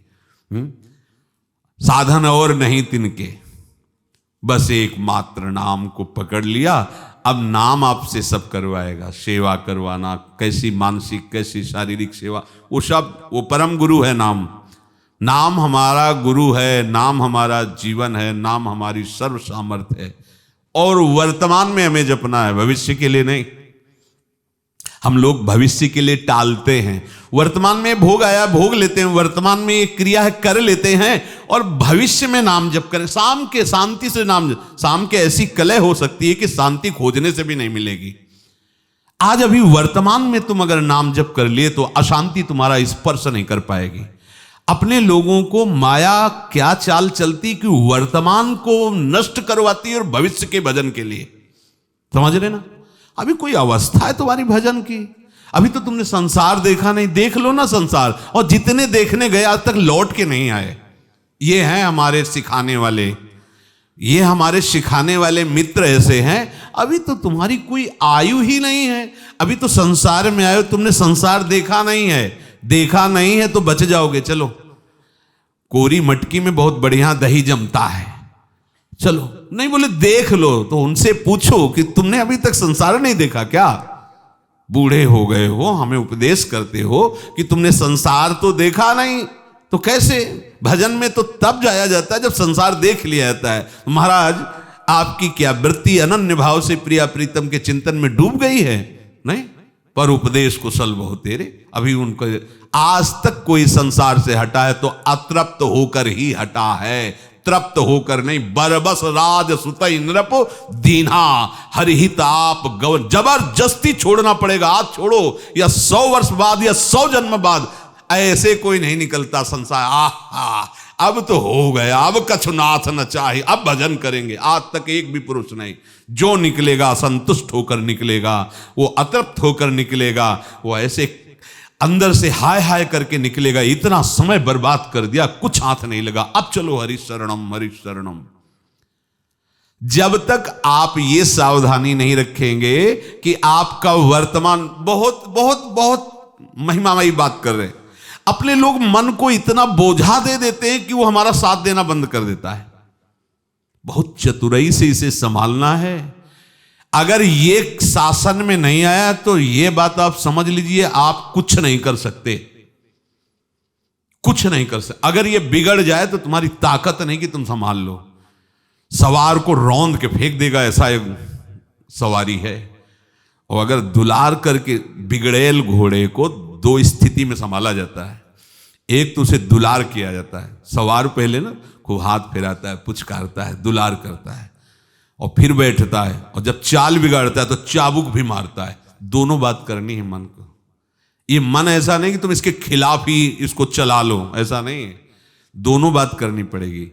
S1: साधन और नहीं तिनके, बस एक मात्र नाम को पकड़ लिया, अब नाम आपसे सब करवाएगा। सेवा करवाना, कैसी मानसिक कैसी शारीरिक सेवा, वो सब, वो परम गुरु है नाम। नाम हमारा गुरु है, नाम हमारा जीवन है, नाम हमारी सर्व सामर्थ्य है। और वर्तमान में हमें जपना है, भविष्य के लिए नहीं। हम लोग भविष्य के लिए टालते हैं, वर्तमान में भोग आया भोग लेते हैं, वर्तमान में एक क्रिया है कर लेते हैं, और भविष्य में नाम जप करें। शाम के शांति से नाम, शाम के ऐसी कलह हो सकती है कि शांति खोजने से भी नहीं मिलेगी। आज अभी वर्तमान में तुम अगर नाम जप कर लिए तो अशांति तुम्हारा स्पर्श नहीं कर पाएगी। अपने लोगों को माया क्या चाल चलती कि वर्तमान को नष्ट करवाती है और भविष्य के भजन के लिए, समझ रहे ना। अभी कोई अवस्था है तुम्हारी भजन की, अभी तो तुमने संसार देखा नहीं, देख लो ना संसार, और जितने देखने गए आज तक लौट के नहीं आए। ये हैं हमारे सिखाने वाले, ये हमारे सिखाने वाले मित्र ऐसे हैं। अभी तो तुम्हारी कोई आयु ही नहीं है, अभी तो संसार में आए हो, तुमने संसार देखा नहीं है, देखा नहीं है तो बच जाओगे। चलो कोरी मटकी में बहुत बढ़िया दही जमता है, चलो नहीं बोले देख लो, तो उनसे पूछो कि तुमने अभी तक संसार नहीं देखा क्या? बूढ़े हो गए हो, हमें उपदेश करते हो कि तुमने संसार तो देखा नहीं, तो कैसे? भजन में तो तब जाया जाता है जब संसार देख लिया जाता है। महाराज आपकी क्या वृत्ति अनन्य भाव से प्रिया प्रीतम के चिंतन में डूब गई है? नहीं, पर उपदेश कुशल बहुत तेरे। अभी उनको आज तक कोई संसार से हटा है तो अतृप्त होकर ही हटा है, तृप्त होकर नहीं। बरबस राज सुतई नृप दीन्हा हरिहित आप गवन, जबरदस्ती छोड़ना पड़ेगा। आज छोड़ो या 100 वर्ष बाद या 100 जन्म बाद, ऐसे कोई नहीं निकलता संसार। आहा अब तो हो गया, अब कछुनाथ न चाहे, अब भजन करेंगे। आज तक एक भी पुरुष नहीं, जो निकलेगा संतुष्ट होकर निकलेगा, वो अतृप्त होकर निकलेगा, वो ऐसे अंदर से हाय हाय करके निकलेगा। इतना समय बर्बाद कर दिया, कुछ हाथ नहीं लगा, अब चलो हरि शरणम हरि शरणम। जब तक आप ये सावधानी नहीं रखेंगे कि आपका वर्तमान, बहुत बहुत बहुत महिमामयी बात कर रहे हैं, अपने लोग मन को इतना बोझा दे देते हैं कि वो हमारा साथ देना बंद कर देता है। बहुत चतुराई से इसे संभालना है। अगर ये शासन में नहीं आया तो ये बात आप समझ लीजिए, आप कुछ नहीं कर सकते, कुछ नहीं कर सकते। अगर ये बिगड़ जाए तो तुम्हारी ताकत नहीं कि तुम संभाल लो। सवार को रौंद के फेंक देगा, ऐसा एक सवारी है। और अगर दुलार करके बिगड़ेल घोड़े को दो स्थिति में संभाला जाता है। एक तो उसे दुलार किया जाता है, सवार पहले ना खूब हाथ फेराता है, पुचकारता है, दुलार करता है, और फिर बैठता है, और जब चाल बिगाड़ता है तो चाबुक भी मारता है। दोनों बात करनी है मन को। ये मन ऐसा नहीं कि तुम इसके खिलाफ ही इसको चला लो, ऐसा नहीं है। दोनों बात करनी पड़ेगी।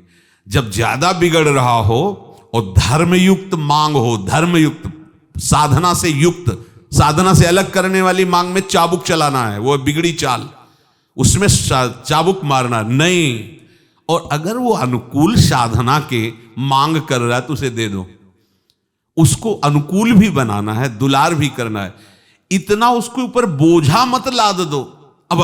S1: जब ज्यादा बिगड़ रहा हो और धर्मयुक्त मांग हो, धर्मयुक्त साधना से युक्त, साधना से अलग करने वाली मांग में चाबुक चलाना है, वो बिगड़ी चाल, उसमें चाबुक मारना नहीं। और अगर वो अनुकूल साधना के मांग कर रहा है तो उसे दे दो, उसको अनुकूल भी बनाना है, दुलार भी करना है। इतना उसके ऊपर बोझा मत लाद दो। अब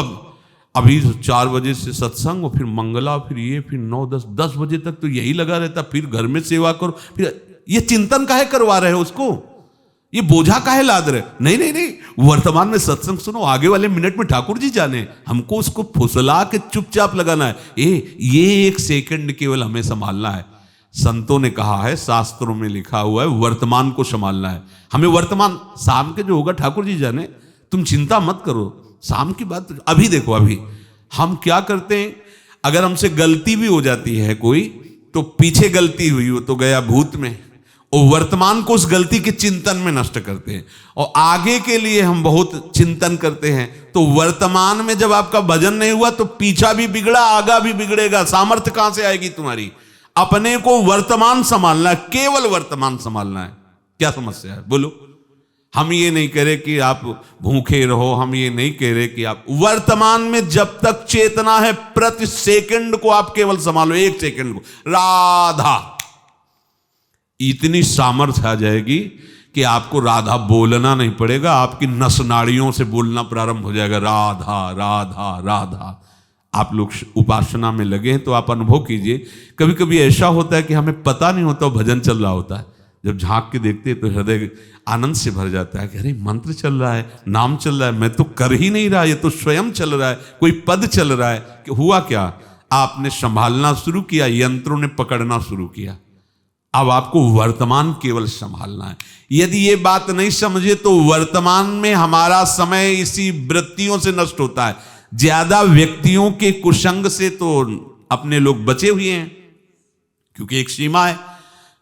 S1: अभी 4 बजे से सत्संग, और फिर मंगला, फिर ये, फिर 9-10 बजे तक तो यही लगा रहता, फिर घर में सेवा करो, फिर ये चिंतन काहे करवा रहे हो उसको, ये बोझा काहे लाद रहे? नहीं नहीं नहीं, वर्तमान में सत्संग सुनो, आगे वाले मिनट में ठाकुर जी जाने, हमको उसको फुसला के चुपचाप लगाना है। ये 1 सेकंड केवल हमें संभालना है। संतों ने कहा है, शास्त्रों में लिखा हुआ है, वर्तमान को संभालना है हमें। वर्तमान शाम के जो होगा ठाकुर जी जाने, तुम चिंता मत करो। शाम की बात अभी देखो, अभी हम क्या करते हैं, अगर हमसे गलती भी हो जाती है कोई, तो पीछे गलती हुई हो तो गया भूत में, और वर्तमान को उस गलती के चिंतन में नष्ट करते हैं। और आगे के लिए हम बहुत चिंतन करते हैं, तो वर्तमान में जब आपका भजन नहीं हुआ तो पीछा भी बिगड़ा, आगा भी बिगड़ेगा। सामर्थ्य कहां से आएगी तुम्हारी? अपने को वर्तमान संभालना है, केवल वर्तमान संभालना है। क्या समस्या है बोलो? हम ये नहीं कह रहे कि आप भूखे रहो, हम ये नहीं कह रहे कि आप वर्तमान में जब तक चेतना है, प्रति सेकंड को आप केवल संभालो, 1 सेकंड को। राधा, इतनी सामर्थ्य आ जाएगी कि आपको राधा बोलना नहीं पड़ेगा, आपकी नस नाड़ियों से बोलना प्रारंभ हो जाएगा, राधा राधा राधा। आप लोग उपासना में लगे हैं तो आप अनुभव कीजिए। कभी कभी ऐसा होता है कि हमें पता नहीं होता भजन चल रहा होता है, जब झांक के देखते हैं तो हृदय आनंद से भर जाता है कि अरे मंत्र चल रहा है, नाम चल रहा है, मैं तो कर ही नहीं रहा, ये तो स्वयं चल रहा है, कोई पद चल रहा है। कि हुआ क्या? आपने संभालना शुरू किया, यंत्रों ने पकड़ना शुरू किया। अब आपको वर्तमान केवल संभालना है। यदि ये बात नहीं समझे तो वर्तमान में हमारा समय इसी वृत्तियों से नष्ट होता है। ज्यादा व्यक्तियों के कुसंग से तो अपने लोग बचे हुए हैं, क्योंकि एक सीमा है,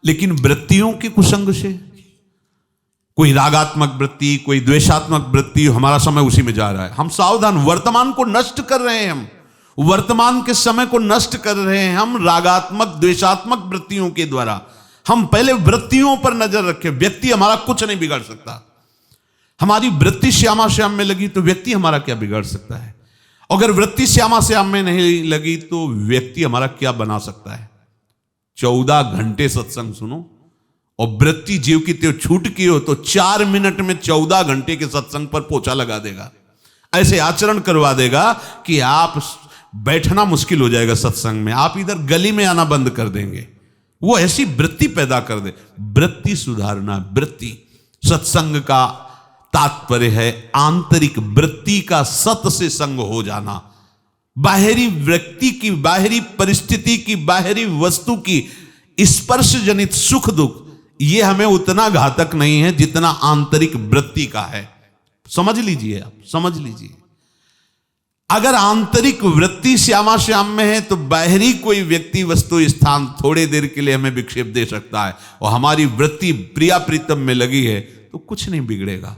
S1: लेकिन वृत्तियों के कुसंग से, कोई रागात्मक वृत्ति, कोई द्वेषात्मक वृत्ति, हमारा समय उसी में जा रहा है। हम सावधान, वर्तमान को नष्ट कर रहे हैं, हम वर्तमान के समय को नष्ट कर रहे हैं हम रागात्मक द्वेषात्मक वृत्तियों के द्वारा। हम पहले वृत्तियों पर नजर रखें। व्यक्ति हमारा कुछ नहीं बिगाड़ सकता। हमारी वृत्ति श्यामा श्याम में लगी तो व्यक्ति हमारा क्या बिगाड़ सकता है? अगर वृत्ति श्यामा श्याम में नहीं लगी तो व्यक्ति हमारा क्या बना सकता है? 14 घंटे सत्संग सुनो और वृत्ति जीव की त्यों छूट की हो तो 4 मिनट में 14 घंटे के सत्संग पर पोछा लगा देगा। ऐसे आचरण करवा देगा कि आप बैठना मुश्किल हो जाएगा सत्संग में, आप इधर गली में आना बंद कर देंगे। वो ऐसी वृत्ति पैदा कर दे। वृत्ति सुधारना, वृत्ति सत्संग का तात्पर्य है आंतरिक वृत्ति का सत से संग हो जाना। बाहरी व्यक्ति की, बाहरी परिस्थिति की, बाहरी वस्तु की स्पर्श जनित सुख दुख ये हमें उतना घातक नहीं है जितना आंतरिक वृत्ति का है। समझ लीजिए, आप समझ लीजिए। अगर आंतरिक वृत्ति श्यामा श्याम में है तो बाहरी कोई व्यक्ति वस्तु स्थान थोड़े देर के लिए हमें विक्षेप दे सकता है, और हमारी वृत्ति प्रिया प्रीतम में लगी है तो कुछ नहीं बिगड़ेगा।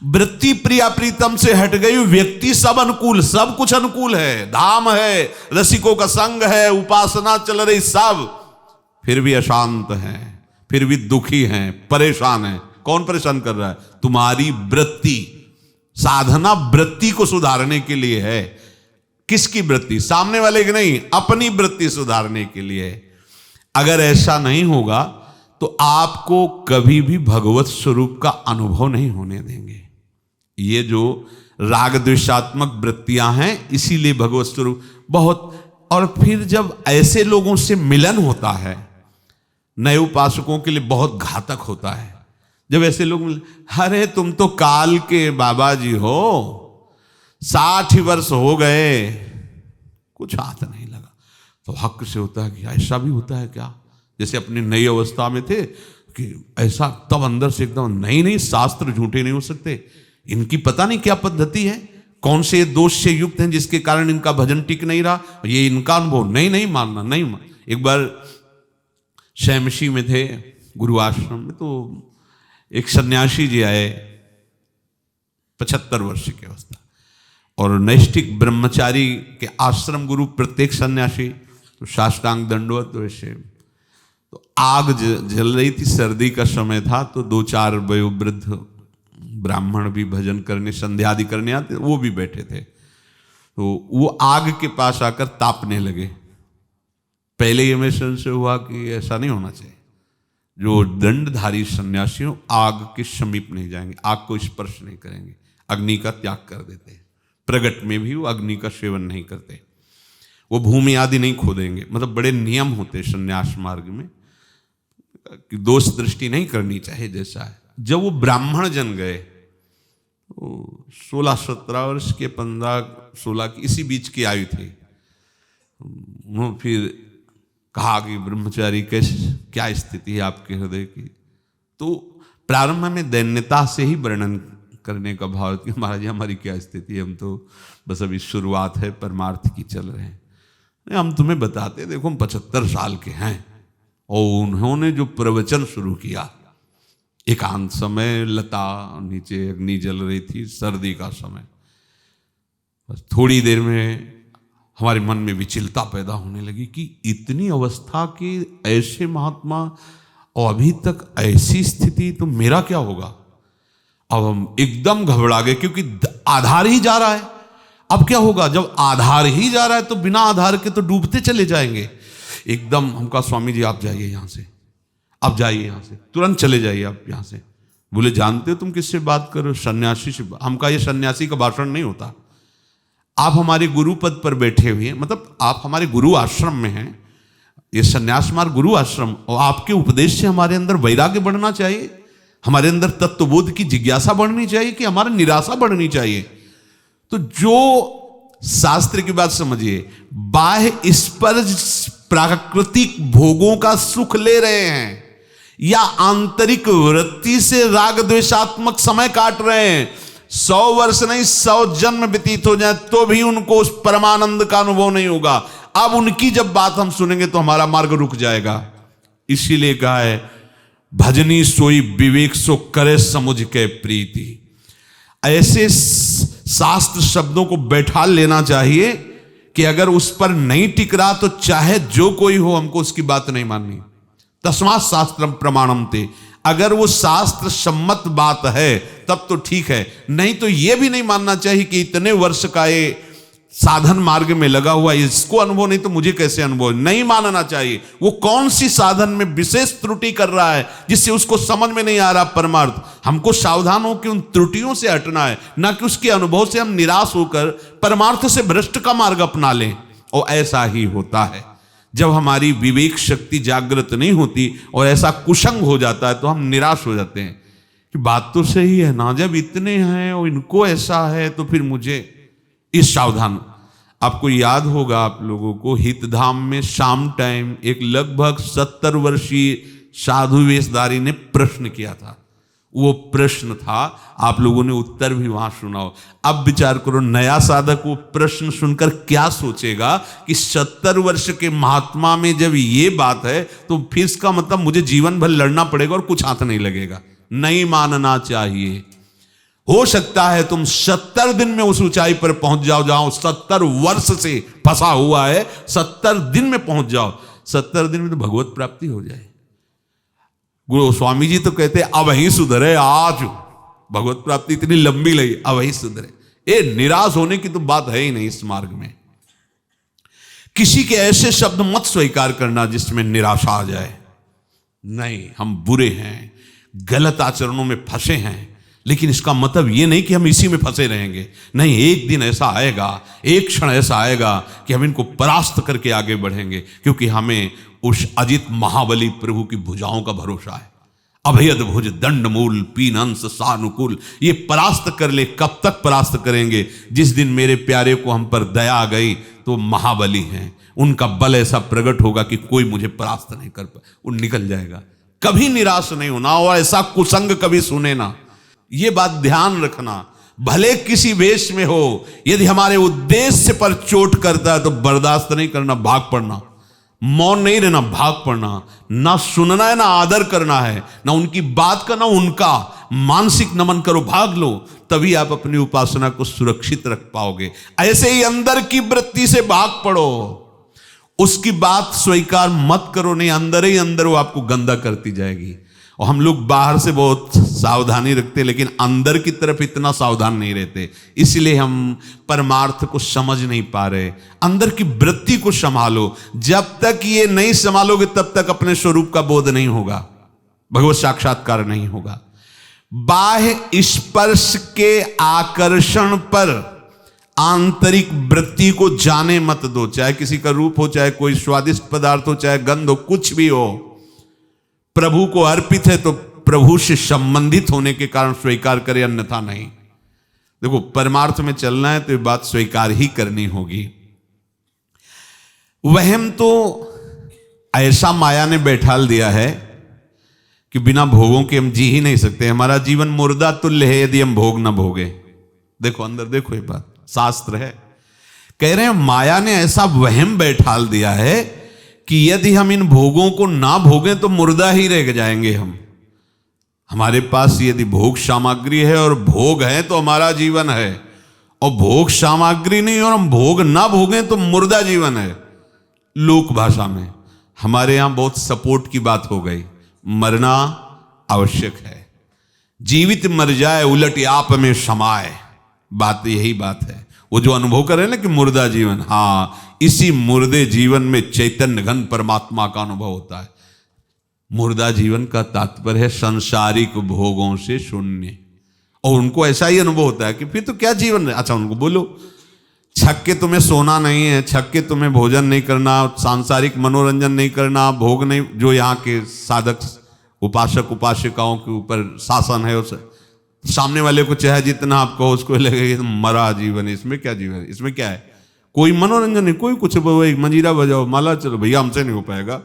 S1: वृत्ति प्रिया प्रीतम से हट गई, व्यक्ति सब अनुकूल, सब कुछ अनुकूल है, धाम है, रसिकों का संग है, उपासना चल रही, सब फिर भी अशांत हैं, फिर भी दुखी हैं, परेशान हैं। कौन परेशान कर रहा है? तुम्हारी वृत्ति। साधना वृत्ति को सुधारने के लिए है। किसकी वृत्ति? सामने वाले की नहीं, अपनी वृत्ति सुधारने के लिए। अगर ऐसा नहीं होगा तो आपको कभी भी भगवत स्वरूप का अनुभव नहीं होने देंगे। ये जो राग द्वेषात्मक वृत्तियां हैं, इसीलिए भगवत स्वरूप बहुत। और फिर जब ऐसे लोगों से मिलन होता है, नए उपासकों के लिए बहुत घातक होता है। जब ऐसे लोग मिले, अरे तुम तो काल के बाबा जी हो, 60 वर्ष हो गए, कुछ हाथ नहीं लगा। तो हक से होता है कि ऐसा भी होता है क्या? जैसे अपनी नई अवस्था में थे कि ऐसा, तब अंदर से एकदम नहीं, शास्त्र झूठे नहीं हो सकते, इनकी पता नहीं क्या पद्धति है, कौन से दोष से युक्त हैं जिसके कारण इनका भजन टिक नहीं रहा, ये इनका अनुभव नहीं मानना, नहीं मान। एक बार शैमशी में थे गुरु आश्रम में, तो एक सन्यासी जी आए 75 वर्ष की अवस्था, और नैष्ठिक ब्रह्मचारी के आश्रम गुरु प्रत्येक सन्यासी तो साष्टांग दंडवत वैसे। तो आग जल रही थी, सर्दी का समय था, तो 2-4 वयोवृद्ध ब्राह्मण भी भजन करने, संध्या आदि करने आते, वो भी बैठे थे। तो वो आग के पास आकर तापने लगे। पहले ये में संशय हुआ कि ऐसा नहीं होना चाहिए, जो दंडधारी सन्यासी हो आग के समीप नहीं जाएंगे, आग को स्पर्श नहीं करेंगे, अग्नि का त्याग कर देते हैं। प्रगट में भी वो अग्नि का सेवन नहीं करते, वो भूमि आदि नहीं खोदेंगे, मतलब बड़े नियम होते सन्यास मार्ग में कि दोष दृष्टि नहीं करनी चाहिए जैसा है। जब वो ब्राह्मण जन गए, 16-17 वर्ष के, 15-16 की, इसी बीच की आयु थी। उन्होंने फिर कहा कि ब्रह्मचारी कैसे, क्या स्थिति है आपके हृदय की? तो प्रारंभ में दैन्यता से ही वर्णन करने का भाव कि महाराज जी हमारी क्या स्थिति है, हम तो बस अभी शुरुआत है, परमार्थ की चल रहे हैं। हम तुम्हें बताते, देखो हम 75 साल के हैं। और उन्होंने जो प्रवचन शुरू किया, एकांत समय, लता नीचे अग्नि जल रही थी, सर्दी का समय, बस थोड़ी देर में हमारे मन में विचलता पैदा होने लगी कि इतनी अवस्था के ऐसे महात्मा और अभी तक ऐसी स्थिति, तो मेरा क्या होगा? अब हम एकदम घबरा गए, क्योंकि आधार ही जा रहा है। अब क्या होगा? जब आधार ही जा रहा है तो बिना आधार के तो डूबते चले जाएंगे। एकदम हम कहा, स्वामी जी आप जाइए यहाँ से, आप जाइए यहाँ से, तुरंत चले जाइए आप यहाँ से। बोले जानते हो तुम किससे बात करो? सन्यासी से। हम कहा ये सन्यासी का भाषण नहीं होता, आप हमारे गुरु पद पर बैठे हुए हैं, मतलब आप हमारे गुरु आश्रम में हैं, ये सन्यास मार्ग गुरु आश्रम, और आपके उपदेश से हमारे अंदर वैराग्य बढ़ना चाहिए, हमारे अंदर तत्वबोध की जिज्ञासा बढ़नी चाहिए कि हमारी निराशा बढ़नी चाहिए। तो जो शास्त्र की बात समझिए, बाह्य स्पर्श प्राकृतिक भोगों का सुख ले रहे हैं या आंतरिक वृत्ति से राग द्वेषात्मक समय काट रहे हैं, 100 वर्ष नहीं 100 जन्म व्यतीत हो जाए तो भी उनको उस परमानंद का अनुभव नहीं होगा। अब उनकी जब बात हम सुनेंगे तो हमारा मार्ग रुक जाएगा। इसीलिए कहा है, भजनी सोई विवेक सो करे समुझ के प्रीति। ऐसे शास्त्र शब्दों को बैठा लेना चाहिए कि अगर उस पर नहीं टिक रहा तो चाहे जो कोई हो, हमको उसकी बात नहीं माननी। तस्मात् शास्त्रम प्रमाणम ते, अगर वो शास्त्र सम्मत बात है तब तो ठीक है, नहीं तो ये भी नहीं मानना चाहिए कि इतने वर्ष का ये साधन मार्ग में लगा हुआ, इसको अनुभव नहीं तो मुझे कैसे अनुभव? नहीं मानना चाहिए। वो कौन सी साधन में विशेष त्रुटि कर रहा है जिससे उसको समझ में नहीं आ रहा परमार्थ। हमको सावधान हो कि उन त्रुटियों से हटना है, ना कि उसके अनुभव से हम निराश होकर परमार्थ से भ्रष्ट का मार्ग अपना लें। और ऐसा ही होता है जब हमारी विवेक शक्ति जागृत नहीं होती और ऐसा कुसंग हो जाता है तो हम निराश हो जाते हैं कि बात तो सही है ना, जब इतने हैं और इनको ऐसा है तो फिर मुझे इस सावधान। आपको याद होगा आप लोगों को, हितधाम में शाम टाइम एक लगभग 70 वर्षीय साधु वेशधारी ने प्रश्न किया था। वो प्रश्न था, आप लोगों ने उत्तर भी वहां सुना हो। अब विचार करो, नया साधक वो प्रश्न सुनकर क्या सोचेगा कि 70 वर्ष के महात्मा में जब ये बात है तो फिर इसका मतलब मुझे जीवन भर लड़ना पड़ेगा और कुछ हाथ नहीं लगेगा। नहीं मानना चाहिए। हो सकता है तुम 70 दिन में उस ऊंचाई पर पहुंच जाओ जहां 70 वर्ष से फंसा हुआ है, 70 दिन में पहुंच जाओ। 70 दिन में तो भगवत प्राप्ति हो जाए। गुरु स्वामी जी तो कहते अब ही सुधरे, आज भगवत प्राप्ति इतनी लंबी लगी, अब ही सुधरे। ये निराश होने की तो बात है ही नहीं। इस मार्ग में किसी के ऐसे शब्द मत स्वीकार करना जिसमें निराशा आ जाए। नहीं, हम बुरे हैं, गलत आचरणों में फंसे हैं, लेकिन इसका मतलब ये नहीं कि हम इसी में फंसे रहेंगे। नहीं, एक दिन ऐसा आएगा, एक क्षण ऐसा आएगा कि हम इनको परास्त करके आगे बढ़ेंगे, क्योंकि हमें उस अजित महाबली प्रभु की भुजाओं का भरोसा है। अभयद भुज दंड मूल पीनंस सानुकूल। ये परास्त कर ले, कब तक परास्त करेंगे? जिस दिन मेरे प्यारे को हम पर दया आ गई तो महाबली हैं, उनका बल ऐसा प्रकट होगा कि कोई मुझे परास्त नहीं कर पाए, वो निकल जाएगा। कभी निराश नहीं होना और ऐसा कुसंग कभी सुने ना, ये बात ध्यान रखना। भले किसी वेश में हो, यदि हमारे उद्देश्य पर चोट करता है तो बर्दाश्त नहीं करना, भाग पड़ना, मौन नहीं रहना, भाग पड़ना। ना सुनना है, ना आदर करना है, ना उनकी बात का, ना उनका मानसिक नमन करो, भाग लो। तभी आप अपनी उपासना को सुरक्षित रख पाओगे। ऐसे ही अंदर की वृत्ति से भाग पड़ो, उसकी बात स्वीकार मत करो, नहीं अंदर ही अंदर वो आपको गंदा करती जाएगी। और हम लोग बाहर से बहुत सावधानी रखते लेकिन अंदर की तरफ इतना सावधान नहीं रहते, इसलिए हम परमार्थ को समझ नहीं पा रहे। अंदर की वृत्ति को संभालो, जब तक ये नहीं संभालोगे तब तक अपने स्वरूप का बोध नहीं होगा, भगवत साक्षात्कार नहीं होगा। बाह्य स्पर्श के आकर्षण पर आंतरिक वृत्ति को जाने मत दो, चाहे किसी का रूप हो, चाहे कोई स्वादिष्ट पदार्थ हो, चाहे गंध हो, कुछ भी हो, प्रभु को अर्पित है तो प्रभु से संबंधित होने के कारण स्वीकार करे, अन्यथा नहीं। देखो परमार्थ में चलना है तो ये बात स्वीकार ही करनी होगी। वहम तो ऐसा माया ने बैठाल दिया है कि बिना भोगों के हम जी ही नहीं सकते। हमारा जीवन मुर्दा तुल्य है यदि हम भोग ना भोगे। देखो अंदर देखो, ये बात शास्त्र है, कह रहे हैं माया ने ऐसा वहम बैठाल दिया है कि यदि हम इन भोगों को ना भोगें तो मुर्दा ही रह जाएंगे हम। हमारे पास यदि भोग सामग्री है और भोग है तो हमारा जीवन है, और भोग सामग्री नहीं और हम भोग ना भोगें तो मुर्दा जीवन है। लोक भाषा में हमारे यहां बहुत सपोर्ट की बात हो गई, मरना आवश्यक है, जीवित मर जाए उलट आप में समाए, बात यही बात है। वो जो अनुभव कर रहे हैं ना कि मुर्दा जीवन, हाँ इसी मुर्दे जीवन में चैतन्य घन परमात्मा का अनुभव होता है। मुर्दा जीवन का तात्पर्य है सांसारिक भोगों से शून्य, और उनको ऐसा ही अनुभव होता है कि फिर तो क्या जीवन है। अच्छा उनको बोलो छक के तुम्हें सोना नहीं है, छक के तुम्हें भोजन नहीं करना, सांसारिक मनोरंजन नहीं करना, भोग नहीं, जो यहाँ के साधक उपासक उपासिकाओं के ऊपर शासन है, उस सामने वाले को चाहे जितना आप कहो उसको लगेगा मरा जीवन है, इसमें क्या जीवन है, इसमें क्या है, कोई मनोरंजन नहीं, कोई कुछ, मंजीरा बजाओ, माला चलो, भैया हमसे नहीं हो पाएगा।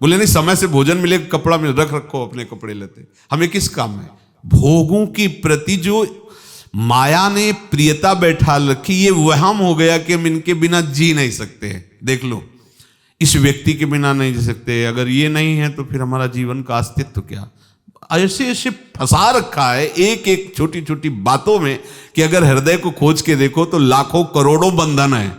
S1: बोले नहीं समय से भोजन मिलेगा, कपड़ा मिल, रख रखो अपने कपड़े लेते, हमें किस काम में। भोगों की प्रति जो माया ने प्रियता बैठा रखी, ये वहम हो गया कि हम इनके बिना जी नहीं सकते। देख लो इस व्यक्ति के बिना नहीं जी सकते, अगर ये नहीं है तो फिर हमारा जीवन का अस्तित्व क्या। ऐसे ऐसे फंसा रखा है एक एक छोटी छोटी बातों में कि अगर हृदय को खोज के देखो तो लाखों करोड़ों बंधन है।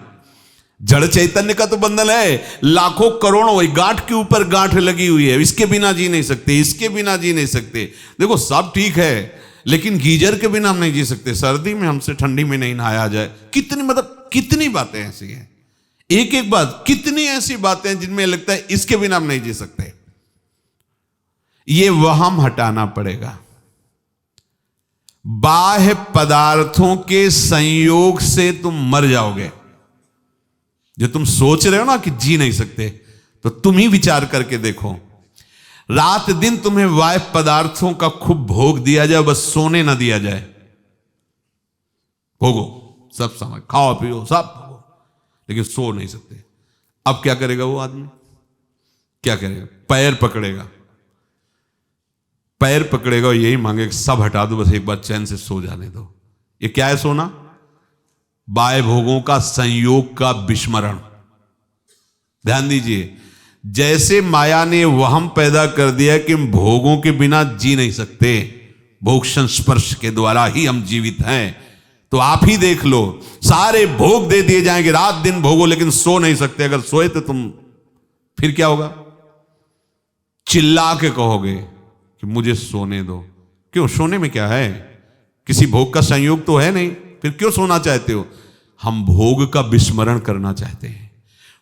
S1: जड़ चैतन्य का तो बंधन है लाखों करोड़ों, वही गांठ के ऊपर गांठ लगी हुई है, इसके बिना जी नहीं सकते, इसके बिना जी नहीं सकते। देखो सब ठीक है लेकिन गीजर के बिना हम नहीं जी सकते, सर्दी में हमसे ठंडी में नहीं नहाया जाए, कितनी मतलब कितनी बातें ऐसी हैं, एक एक बात, कितनी ऐसी बातें जिनमें लगता है इसके बिना हम नहीं जी सकते। ये वहम हटाना पड़ेगा। बाह्य पदार्थों के संयोग से तुम मर जाओगे। जो तुम सोच रहे हो ना कि जी नहीं सकते, तो तुम ही विचार करके देखो, रात दिन तुम्हें बाह्य पदार्थों का खूब भोग दिया जाए, बस सोने ना दिया जाए, भोगो सब समय, खाओ पियो सब भोगो, लेकिन सो नहीं सकते। अब क्या करेगा वो आदमी, क्या करेगा, पैर पकड़ेगा, पैर पकड़ेगा और यही मांगेगा सब हटा दो, बस एक बार चैन से सो जाने दो। ये क्या है सोना, बाह्य भोगों का संयोग का विस्मरण। ध्यान दीजिए, जैसे माया ने वहम पैदा कर दिया कि हम भोगों के बिना जी नहीं सकते, भोग संस्पर्श के द्वारा ही हम जीवित हैं, तो आप ही देख लो, सारे भोग दे दिए जाएंगे, रात दिन भोगो लेकिन सो नहीं सकते। अगर सोए तो तुम फिर क्या होगा, चिल्ला के कहोगे कि मुझे सोने दो। क्यों, सोने में क्या है, किसी भोग का संयोग तो है नहीं, फिर क्यों सोना चाहते हो। हम भोग का विस्मरण करना चाहते हैं,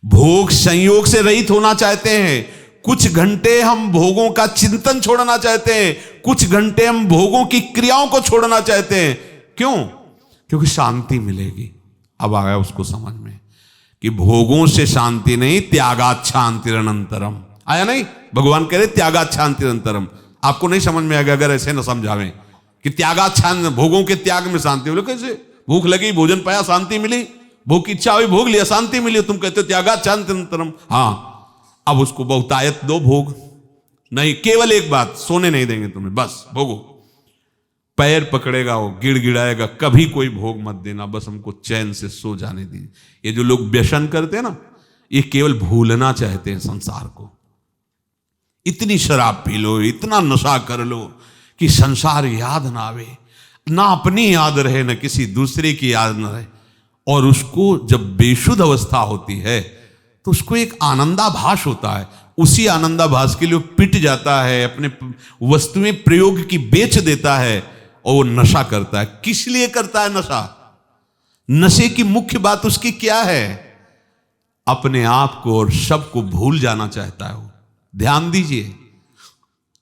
S1: भोग संयोग से रहित होना चाहते हैं। कुछ घंटे हम भोगों का चिंतन छोड़ना चाहते हैं, कुछ घंटे हम भोगों की क्रियाओं को छोड़ना चाहते हैं। क्यों, क्योंकि शांति मिलेगी। अब आ गया उसको समझ में कि भोगों से शांति नहीं, त्यागात शांतिरनंतरम। आया नहीं, भगवान कह रहे त्यागात शांतिरनंतरम। आपको नहीं समझ में आएगा अगर ऐसे न समझावें कि त्यागाच्छान, भोगों के त्याग में शांति। बोले कैसे? भूख लगी, भोजन पाया, शांति मिली। भूख की इच्छा हुई, भोग लिया, शांति मिली। तुम कहते हो त्यागाच्छांतरम। हाँ, अब उसको बहुतायत दो भोग। नहीं, केवल एक बात, सोने नहीं देंगे तुम्हें, बस भोगो। पैर पकड़ेगा वो, गिड़गिड़ाएगा, कभी कोई भोग मत देना, बस हमको चैन से सो जाने दीजिए। ये जो लोग व्यसन करते हैं ना, ये केवल भूलना चाहते हैं संसार को। इतनी शराब पी लो, इतना नशा कर लो कि संसार याद ना आवे, ना अपनी याद रहे, ना किसी दूसरे की याद ना रहे। और उसको जब बेशुद्ध अवस्था होती है तो उसको एक आनंदाभास होता है। उसी आनंदाभास के लिए पिट जाता है, अपने वस्तुएं प्रयोग की बेच देता है और वो नशा करता है। किस लिए करता है नशा? नशे की मुख्य बात उसकी क्या है? अपने आप को और सबको भूल जाना चाहता है वो। ध्यान दीजिए,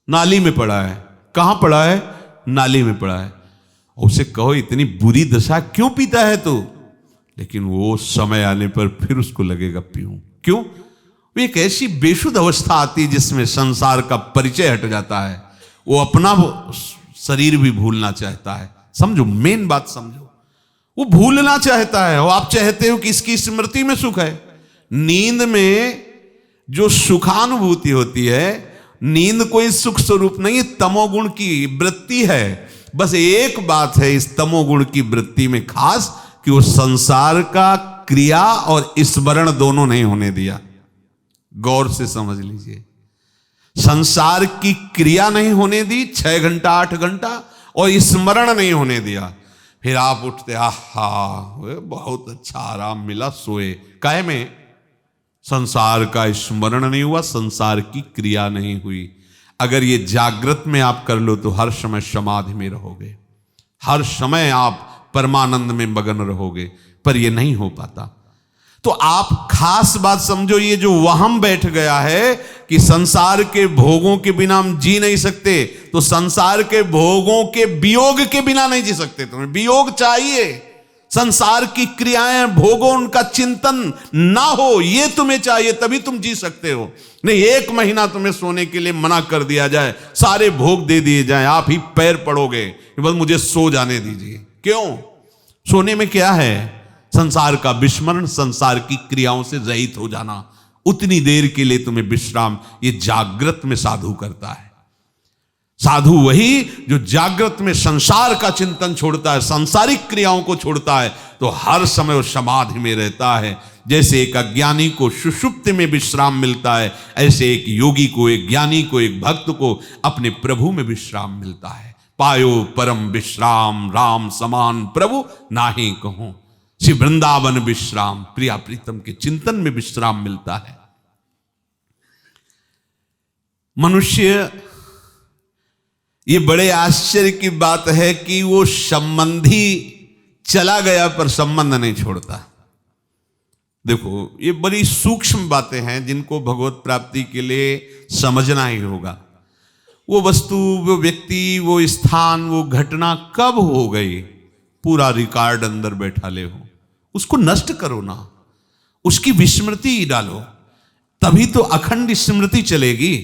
S1: नाली में पड़ा है। कहां पड़ा है? नाली में पड़ा है। उसे कहो इतनी बुरी दशा क्यों पीता है तू? लेकिन वो समय आने पर फिर उसको लगेगा पीऊं। क्यों? वो एक ऐसी बेशुद्ध अवस्था आती है जिसमें संसार का परिचय हट जाता है। वो अपना शरीर भी भूलना चाहता है। समझो, मेन बात समझो, वो भूलना चाहता है। और आप चाहते हो कि इसकी स्मृति में सुख है। नींद में जो सुखानुभूति होती है, नींद कोई सुख स्वरूप नहीं, तमोगुण की वृत्ति है। बस एक बात है इस तमोगुण की वृत्ति में खास, कि वो संसार का क्रिया और स्मरण दोनों नहीं होने दिया। गौर से समझ लीजिए, संसार की क्रिया नहीं होने दी 6 घंटा 8 घंटा, और स्मरण नहीं होने दिया। फिर आप उठते, आहा बहुत अच्छा आराम मिला, सोए। काहे में? संसार का स्मरण नहीं हुआ, संसार की क्रिया नहीं हुई। अगर ये जागृत में आप कर लो तो हर समय समाधि में रहोगे, हर समय आप परमानंद में मगन रहोगे, पर ये नहीं हो पाता। तो आप खास बात समझो, ये जो वहम बैठ गया है कि संसार के भोगों के बिना हम जी नहीं सकते, तो संसार के भोगों के वियोग के बिना नहीं जी सकते। तुम्हें वियोग चाहिए, संसार की क्रियाएं, भोगों, उनका चिंतन ना हो, ये तुम्हें चाहिए, तभी तुम जी सकते हो। नहीं, 1 महीना तुम्हें सोने के लिए मना कर दिया जाए, सारे भोग दे दिए जाए, आप ही पैर पड़ोगे, बस मुझे सो जाने दीजिए। क्यों? सोने में क्या है? संसार का विस्मरण, संसार की क्रियाओं से रहित हो जाना। उतनी देर के लिए तुम्हें विश्राम, ये जागृत में साधु करता है। साधु वही जो जागृत में संसार का चिंतन छोड़ता है, सांसारिक क्रियाओं को छोड़ता है, तो हर समय वो समाधि में रहता है। जैसे एक अज्ञानी को सुषुप्ति में विश्राम मिलता है, ऐसे एक योगी को, एक ज्ञानी को, एक भक्त को अपने प्रभु में विश्राम मिलता है। पायो परम विश्राम, राम समान प्रभु नाही कहूं। श्री वृंदावन विश्राम, प्रिया प्रीतम के चिंतन में विश्राम मिलता है। मनुष्य, ये बड़े आश्चर्य की बात है कि वो संबंधी चला गया पर संबंध नहीं छोड़ता। देखो, ये बड़ी सूक्ष्म बातें हैं जिनको भगवत प्राप्ति के लिए समझना ही होगा। वो वस्तु, वो व्यक्ति, वो स्थान, वो घटना कब हो गई, पूरा रिकॉर्ड अंदर बैठा ले हो, उसको नष्ट करो ना, उसकी विस्मृति डालो, तभी तो अखंड स्मृति चलेगी।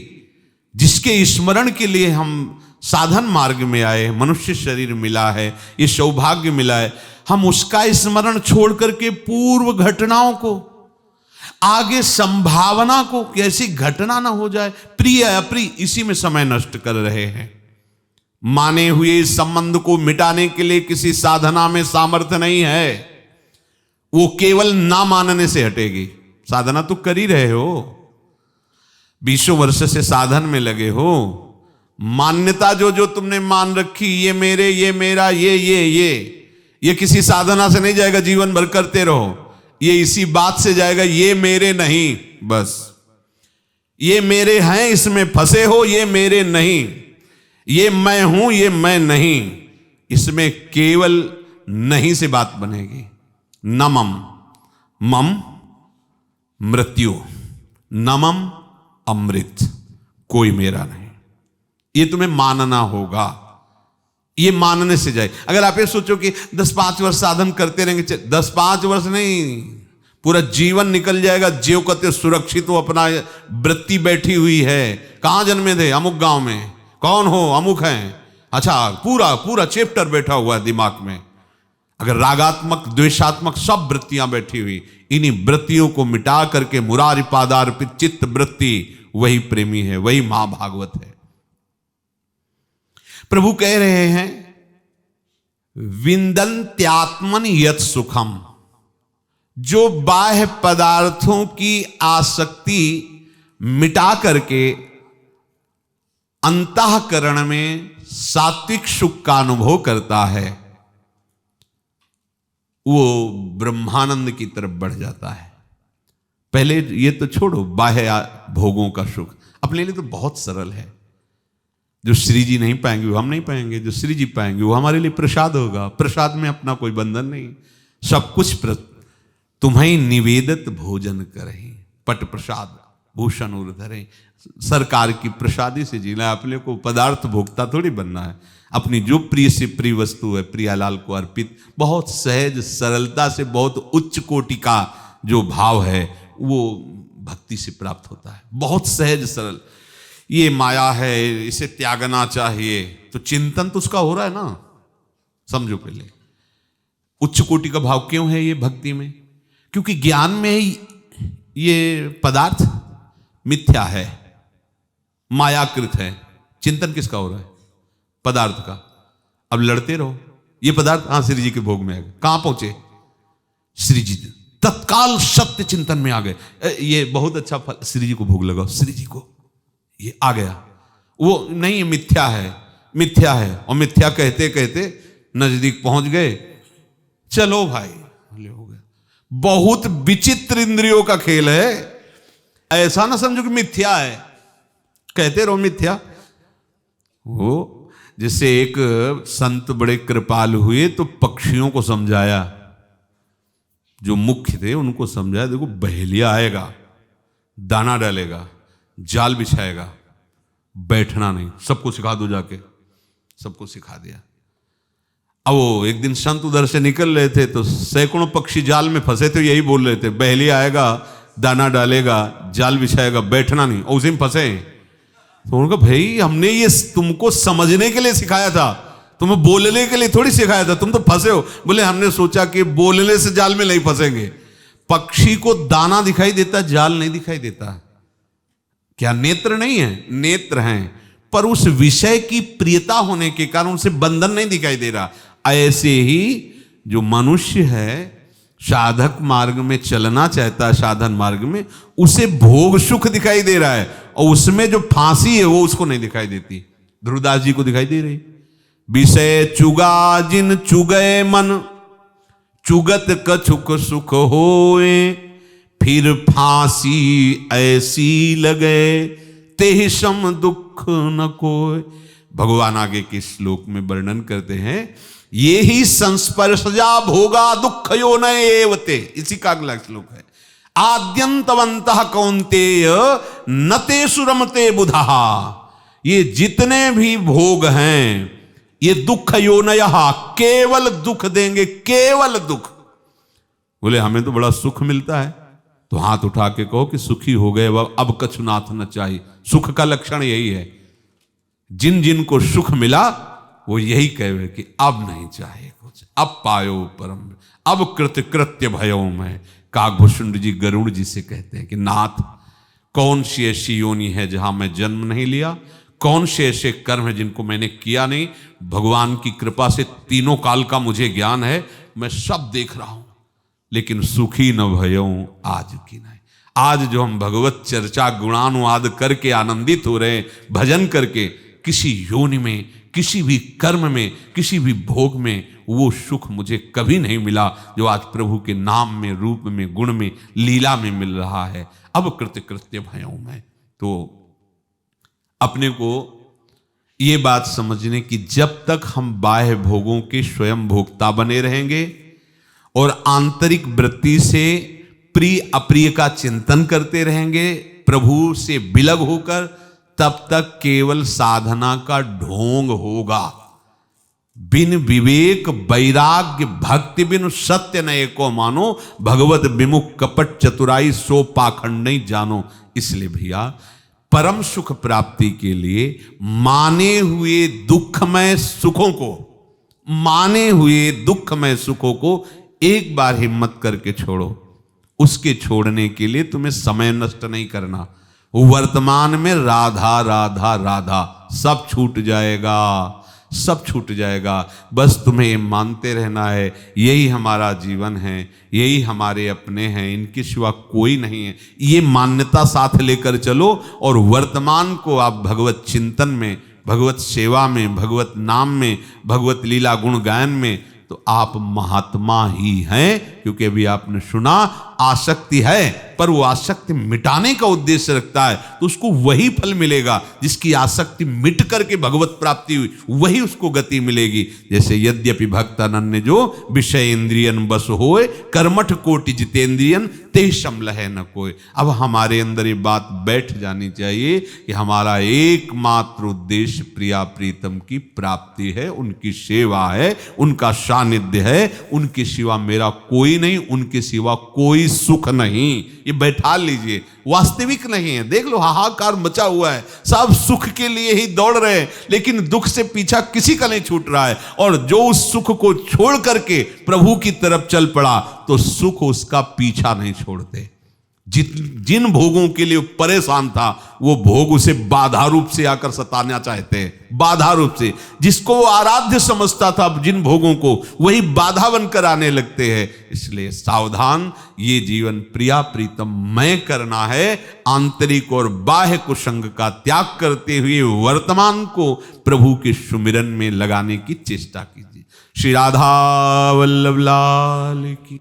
S1: जिसके स्मरण के लिए हम साधन मार्ग में आए, मनुष्य शरीर मिला है, ये सौभाग्य मिला है, हम उसका स्मरण छोड़ करके पूर्व घटनाओं को, आगे संभावना को, कैसी घटना ना हो जाए, प्रिय अप्रिय, इसी में समय नष्ट कर रहे हैं। माने हुए इस संबंध को मिटाने के लिए किसी साधना में सामर्थ्य नहीं है, वो केवल ना मानने से हटेगी। साधना तो कर ही रहे हो, 20 वर्ष से साधन में लगे हो। मान्यता जो जो तुमने मान रखी, ये मेरे, ये मेरा, ये किसी साधना से नहीं जाएगा। जीवन भर करते रहो, ये इसी बात से जाएगा, ये मेरे नहीं, बस ये मेरे हैं, इसमें फंसे हो, ये मेरे नहीं, ये मैं हूं, ये मैं नहीं, इसमें केवल नहीं से बात बनेगी। नमम मम मृत्यु, नमम अमृत, कोई मेरा नहीं, ये तुम्हें मानना होगा। ये मानने से जाए। अगर आप ये सोचो कि 10-5 वर्ष साधन करते रहेंगे, 10-5 वर्ष नहीं, पूरा जीवन निकल जाएगा। जीव कते सुरक्षित हो, अपना वृत्ति बैठी हुई है। कहां जन्मे थे? अमुक गांव में। कौन हो, अमुक हैं, अच्छा पूरा पूरा चैप्टर बैठा हुआ है दिमाग में। अगर रागात्मक द्वेषात्मक सब वृत्तियां बैठी हुई, इन्हीं वृत्तियों को मिटा करके मुरारी पादार्पित चित्त वृत्ति, वही प्रेमी है, वही महाभागवत है। प्रभु कह रहे हैं विंदन्त्यात्मन यत् सुखम, जो बाह्य पदार्थों की आसक्ति मिटा करके अंतःकरण में सात्विक सुख का अनुभव करता है, वो ब्रह्मानंद की तरफ बढ़ जाता है। पहले ये तो छोड़ो बाह्य भोगों का सुख, अपने लिए तो बहुत सरल है। जो श्री जी नहीं पाएंगे वो हम नहीं पाएंगे, जो श्री जी पाएंगे वो हमारे लिए प्रसाद होगा। प्रसाद में अपना कोई बंधन नहीं, सब कुछ तुम्हें निवेदित भोजन करें, पट प्रसाद भूषण उर धरें। सरकार की प्रसादी से जीना, अपने को पदार्थ भोक्ता थोड़ी बनना है। अपनी जो प्रिय से प्रिय वस्तु है प्रियालाल को अर्पित, बहुत सहज सरलता से, बहुत उच्च कोटि का जो भाव है वो भक्ति से प्राप्त होता है, बहुत सहज सरल। ये माया है, इसे त्यागना चाहिए, तो चिंतन तो उसका हो रहा है ना, समझो। पहले उच्च कोटि का भाव क्यों है ये भक्ति में? क्योंकि ज्ञान में ये पदार्थ मिथ्या है, मायाकृत है। चिंतन किसका हो रहा है? पदार्थ का। अब लड़ते रहो, ये पदार्थ हाँ श्री जी के भोग में आ गए। कहां पहुंचे? श्री जी तत्काल सत्य चिंतन में आ गए। ये बहुत अच्छा फल, श्री जी को भोग लगाओ, श्री जी को, ये आ गया। वो नहीं, ये मिथ्या है, मिथ्या है। और मिथ्या कहते कहते नजदीक पहुंच गए। चलो भाई, हो गया। बहुत विचित्र इंद्रियों का खेल है। ऐसा ना समझो कि मिथ्या है, कहते रहो मिथ्या। वो जैसे एक संत बड़े कृपालु हुए तो पक्षियों को समझाया, जो मुख्य थे उनको समझाया, देखो बहेलिया आएगा, दाना डालेगा, जाल बिछाएगा, बैठना नहीं, सबको सिखा दो जाके। सबको सिखा दिया। अब वो एक दिन संत उधर से निकल रहे थे तो सैकड़ों पक्षी जाल में फंसे थे, यही बोल रहे थे बहेलिया आएगा, दाना डालेगा, जाल बिछाएगा, बैठना नहीं, और उसी में फंसे। तो उनका भाई हमने ये तुमको समझने के लिए सिखाया था, तुम्हें बोलने के लिए थोड़ी सिखाया था, तुम तो फंसे हो। बोले हमने सोचा कि बोलने से जाल में नहीं फंसेंगे। पक्षी को दाना दिखाई देता, जाल नहीं दिखाई देता। क्या नेत्र नहीं है? नेत्र हैं, पर उस विषय की प्रियता होने के कारण उसे बंधन नहीं दिखाई दे रहा। ऐसे ही जो मनुष्य है साधक मार्ग में चलना चाहता है, साधन मार्ग में, उसे भोग सुख दिखाई दे रहा है, और उसमें जो फांसी है वो उसको नहीं दिखाई देती। ध्रुवदास जी को दिखाई दे रही। विषय चुगा जिन चुगए मन, चुगत कछुक सुख होए, फिर फांसी ऐसी लगे, तेहि सम दुख न कोय। भगवान आगे के श्लोक में वर्णन करते हैं, ये ही संस्पर्शजा भोगा दुख यो न एवते। इसी का अगला श्लोक है, आद्यंतवंतः कौन्तेय न तेषु रमते बुधः। ये जितने भी भोग हैं ये दुख योनयः, केवल दुख देंगे, केवल दुख। बोले हमें तो बड़ा सुख मिलता है, तो हाथ उठा के कहो कि सुखी हो गए, अब कछुनाथ न चाहिए। सुख का लक्षण यही है। जिन जिन को सुख मिला वो यही कहे कि अब नहीं चाहिए कुछ, अब पायो परम, अब कृत्य कृत्य भयो मैं। काकभूषुंड जी गरुड़ जी से कहते हैं कि नाथ, कौन सी ऐसी योनि है जहां मैं जन्म नहीं लिया, कौन से ऐसे कर्म है जिनको मैंने किया नहीं। भगवान की कृपा से तीनों काल का मुझे ज्ञान है, मैं सब देख रहा हूं, लेकिन सुखी न भयऊं आज की नहीं। आज जो हम भगवत चर्चा गुणानुवाद करके आनंदित हो रहे हैं, भजन करके, किसी योनि में, किसी भी कर्म में, किसी भी भोग में वो सुख मुझे कभी नहीं मिला जो आज प्रभु के नाम में, रूप में, गुण में, लीला में मिल रहा है। अब कृत्य कृत्य भयों में। तो अपने को ये बात समझने की, जब तक हम बाह्य भोगों के स्वयं भोक्ता बने रहेंगे और आंतरिक वृत्ति से प्रिय अप्रिय का चिंतन करते रहेंगे प्रभु से विलग होकर, तब तक केवल साधना का ढोंग होगा। बिन विवेक वैराग्य भक्ति बिनु सत्य न एको मानो, भगवत विमुख कपट चतुराई सो पाखंड नहीं जानो। इसलिए भैया परम सुख प्राप्ति के लिए माने हुए दुखमय सुखों को, माने हुए दुखमय सुखों को एक बार हिम्मत करके छोड़ो। उसके छोड़ने के लिए तुम्हें समय नष्ट नहीं करना। वर्तमान में राधा राधा राधा सब छूट जाएगा, सब छूट जाएगा। बस तुम्हें ये मानते रहना है यही हमारा जीवन है, यही हमारे अपने हैं, इनके सिवा कोई नहीं है। ये मान्यता साथ लेकर चलो और वर्तमान को आप भगवत चिंतन में, भगवत सेवा में, भगवत नाम में, भगवत लीला गुण गायन में, तो आप महात्मा ही हैं। क्योंकि अभी आपने सुना आसक्ति है, पर वो आसक्ति मिटाने का उद्देश्य रखता है तो उसको वही फल मिलेगा जिसकी आसक्ति मिट करके भगवत प्राप्ति हुई, वही उसको गति मिलेगी। जैसे यद्यपि भक्त अनन्य जो विषय इंद्रियन बस होए, कर्मठ कोटि जितेंद्रियन ते समलह न कोय। अब हमारे अंदर ये बात बैठ जानी चाहिए कि हमारा एकमात्र उद्देश्य प्रिया प्रीतम की प्राप्ति है, उनकी सेवा है, उनका सानिध्य है। उनके सिवा मेरा कोई नहीं, उनके सिवा कोई सुख नहीं। ये बैठा लीजिए, वास्तविक नहीं है। देख लो हाहाकार मचा हुआ है, सब सुख के लिए ही दौड़ रहे हैं, लेकिन दुख से पीछा किसी का नहीं छूट रहा है। और जो उस सुख को छोड़ करके प्रभु की तरफ चल पड़ा तो सुख उसका पीछा नहीं छोड़ते। जिन भोगों के लिए परेशान था वो भोग उसे बाधा रूप से आकर सताना चाहते हैं, बाधा रूप से। जिसको वो आराध्य समझता था जिन भोगों को, वही बाधा बनकर आने लगते हैं। इसलिए सावधान, ये जीवन प्रिया प्रीतम मैं करना है। आंतरिक और बाह्य कुसंग का त्याग करते हुए वर्तमान को प्रभु के सुमिरन में लगाने की चेष्टा कीजिए। श्री राधा वल्लभ लाल की।